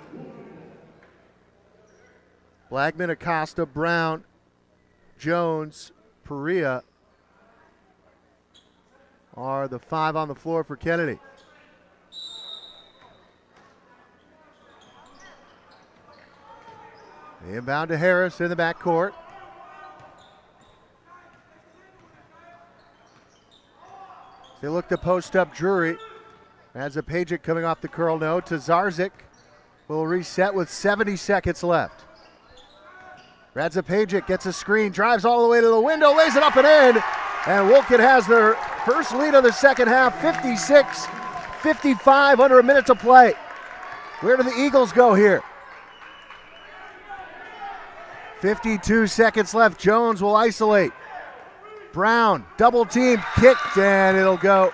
Blackman, Acosta, Brown, Jones, Perea are the 5 on the floor for Kennedy. Inbound to Harris in the backcourt. They look to post up Drury. Radzapajic coming off the curl no to Zarzik. Will reset with 70 seconds left. Radzapajic gets a screen, drives all the way to the window, lays it up and in. And Wolcott has their first lead of the second half, 56-55, under a minute to play. Where do the Eagles go here? 52 seconds left. Jones will isolate. Brown, double team, kicked, and it'll go.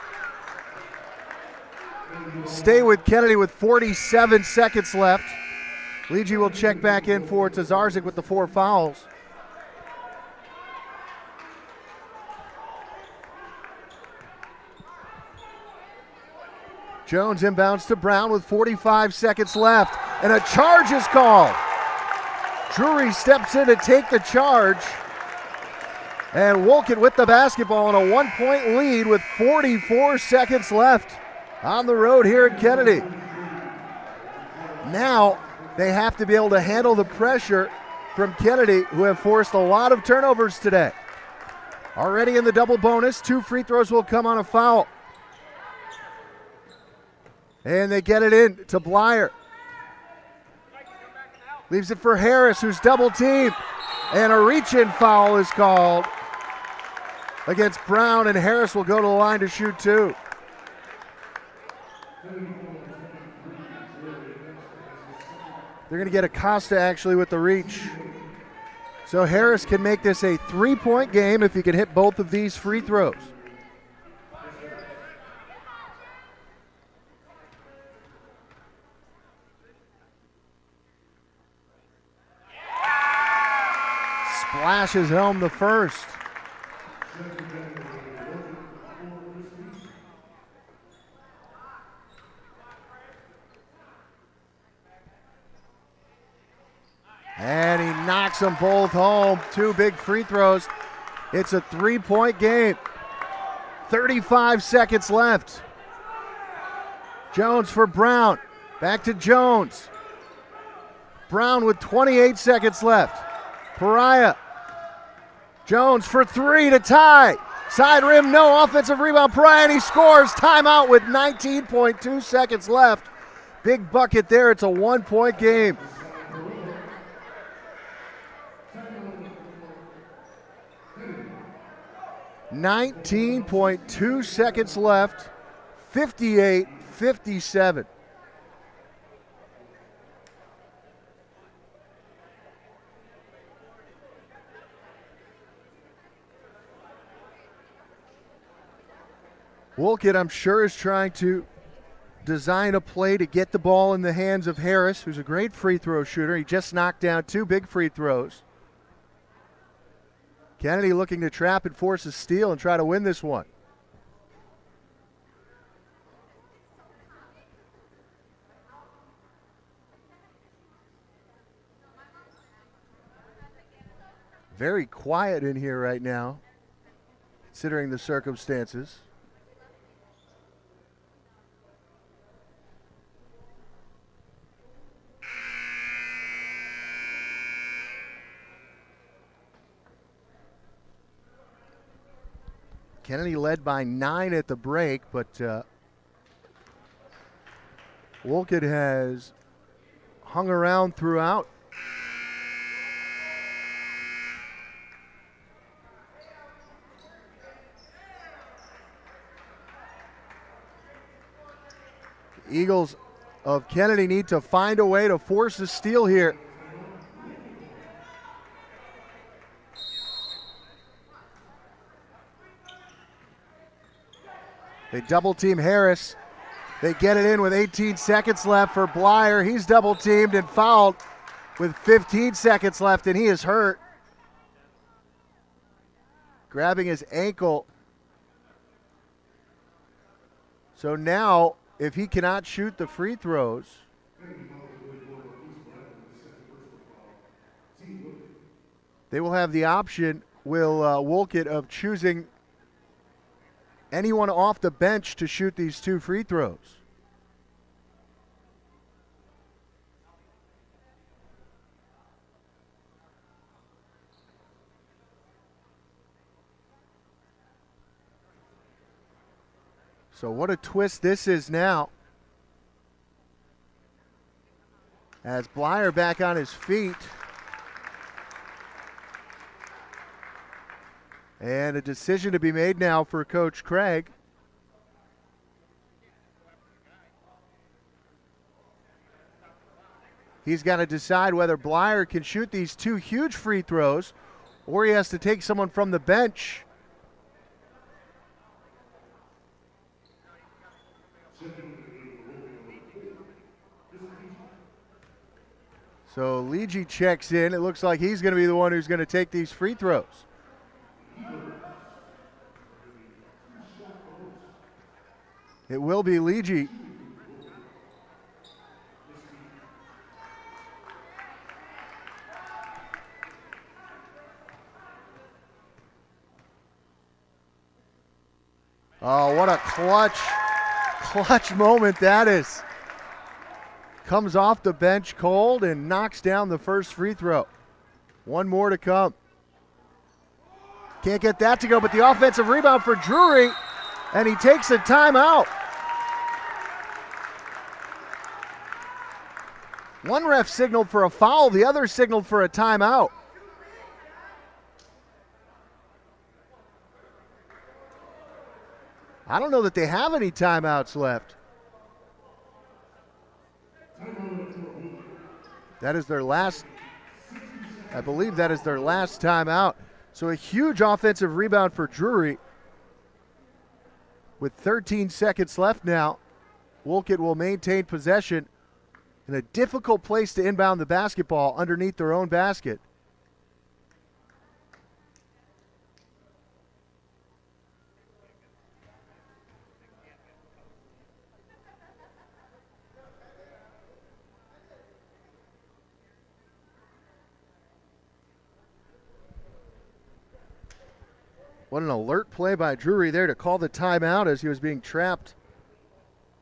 Stay with Kennedy with 47 seconds left. Legy will check back in for Tazarzik with the 4 fouls. Jones inbounds to Brown with 45 seconds left, and a charge is called. Drury steps in to take the charge, and Wolcott with the basketball and a 1-point lead with 44 seconds left on the road here at Kennedy. Now they have to be able to handle the pressure from Kennedy, who have forced a lot of turnovers today. Already in the double bonus, 2 free throws will come on a foul. And they get it in to Blyer. Leaves it for Harris, who's double teamed. And a reach-in foul is called against Brown, and Harris will go to the line to shoot 2. They're going to get Acosta actually with the reach. So Harris can make this a 3-point game if he can hit both of these free throws. Splashes home the first. And he knocks them both home. 2 big free throws. It's a 3-point game. 35 seconds left. Jones for Brown. Back to Jones. Brown with 28 seconds left. Pariah. Jones for 3 to tie. Side rim, no. Offensive rebound. Pariah, and he scores. Timeout with 19.2 seconds left. Big bucket there. It's a 1-point game. .2 seconds left. 58-57. Wolcott, I'm sure, is trying to design a play to get the ball in the hands of Harris, who's a great free throw shooter. He just knocked down 2 big free throws. Kennedy looking to trap and force a steal and try to win this one. Very quiet in here right now, considering the circumstances. Kennedy led by 9 at the break, but Wolcott has hung around throughout. The Eagles of Kennedy need to find a way to force a steal here. They double team Harris. They get it in with 18 seconds left for Blyer. He's double teamed and fouled with 15 seconds left, and he is hurt. Grabbing his ankle. So now, if he cannot shoot the free throws, They will have the option, Wolcott, of choosing anyone off the bench to shoot these 2 free throws. So what a twist this is now. As Blyer back on his feet. And a decision to be made now for Coach Craig. He's got to decide whether Blyer can shoot these 2 huge free throws or he has to take someone from the bench. So Leege checks in. It looks like he's going to be the one who's going to take these free throws. It will be Leege. Oh, what a clutch moment that is. Comes off the bench cold and knocks down the first free throw. One more to come. Can't get that to go, but the offensive rebound for Drury, and he takes a timeout. One ref signaled for a foul, the other signaled for a timeout. I don't know that they have any timeouts left. That is their last, I believe that is their last timeout. So a huge offensive rebound for Drury. With 13 seconds left now, Wolcott will maintain possession in a difficult place to inbound the basketball underneath their own basket. What an alert play by Drury there to call the timeout as he was being trapped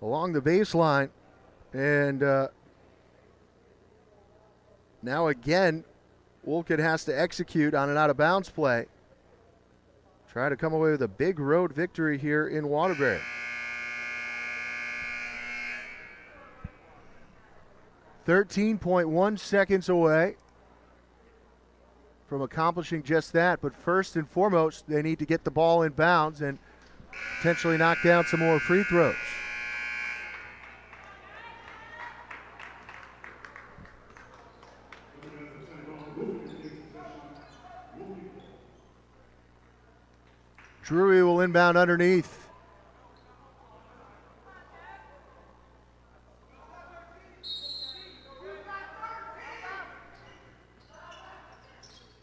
along the baseline. And now again, Wolcott has to execute on an out-of-bounds play. Try to come away with a big road victory here in Waterbury. .1 seconds away from accomplishing just that. But first and foremost, they need to get the ball in bounds and potentially knock down some more free throws. Drury will inbound underneath.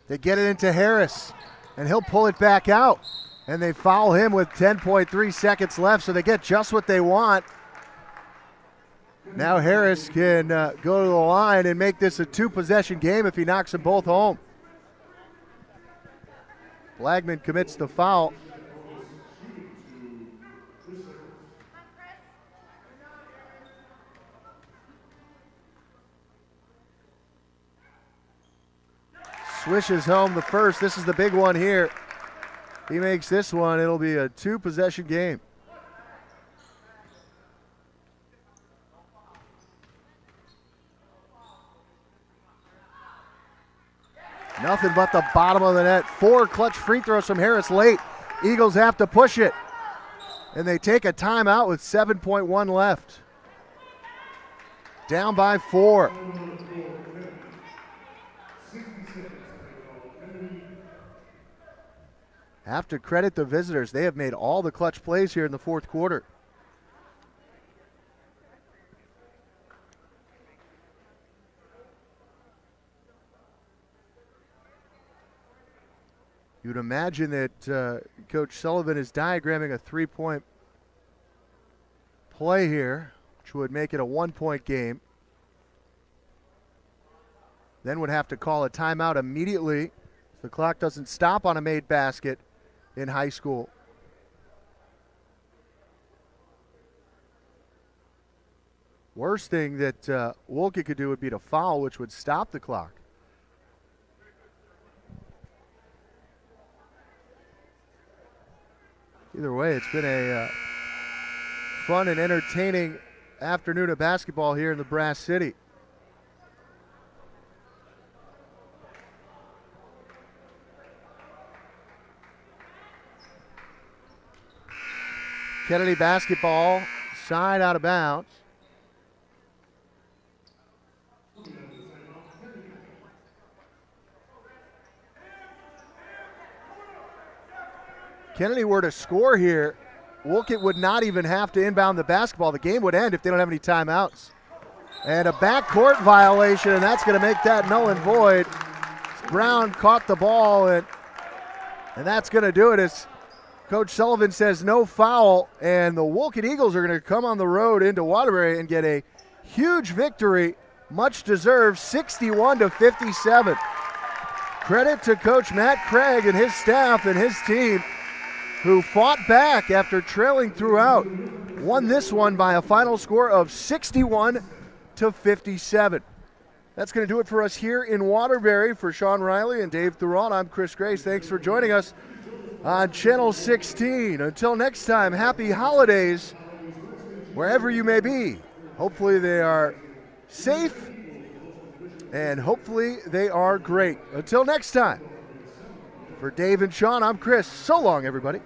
They get it into Harris, and he'll pull it back out. And they foul him with 10.3 seconds left, so they get just what they want. Now Harris can go to the line and make this a 2-possession game if he knocks them both home. Blagman commits the foul. Swishes home the first. This is the big one here. He makes this one. It'll be a 2-possession game. Nothing but the bottom of the net. 4 clutch free throws from Harris late. Eagles have to push it. And they take a timeout with 7.1 left. Down by 4. Have to credit the visitors. They have made all the clutch plays here in the fourth quarter. You'd imagine that Coach Sullivan is diagramming a 3-point play here, which would make it a 1-point game. Then would have to call a timeout immediately. The clock doesn't stop on a made basket in high school. Worst thing that Wolcott could do would be to foul, which would stop the clock. Either way, it's been a fun and entertaining afternoon of basketball here in the Brass City. Kennedy basketball, side out of bounds. Kennedy were to score here, Wolcott would not even have to inbound the basketball. The game would end if they don't have any timeouts. And a backcourt violation, and that's going to make that null and void. Brown caught the ball, and that's going to do it as Coach Sullivan says no foul, and the Wolcott Eagles are going to come on the road into Waterbury and get a huge victory, much deserved, 61-57. Credit to Coach Matt Craig and his staff and his team, who fought back after trailing throughout, won this one by a final score of 61-57. That's going to do it for us here in Waterbury. For Sean Riley and Dave Thuron, I'm Chris Grace. Thanks for joining us on Channel 16. Until next time, happy holidays wherever you may be. Hopefully they are safe and hopefully they are great. Until next time, for Dave and Sean, I'm Chris. So long, everybody.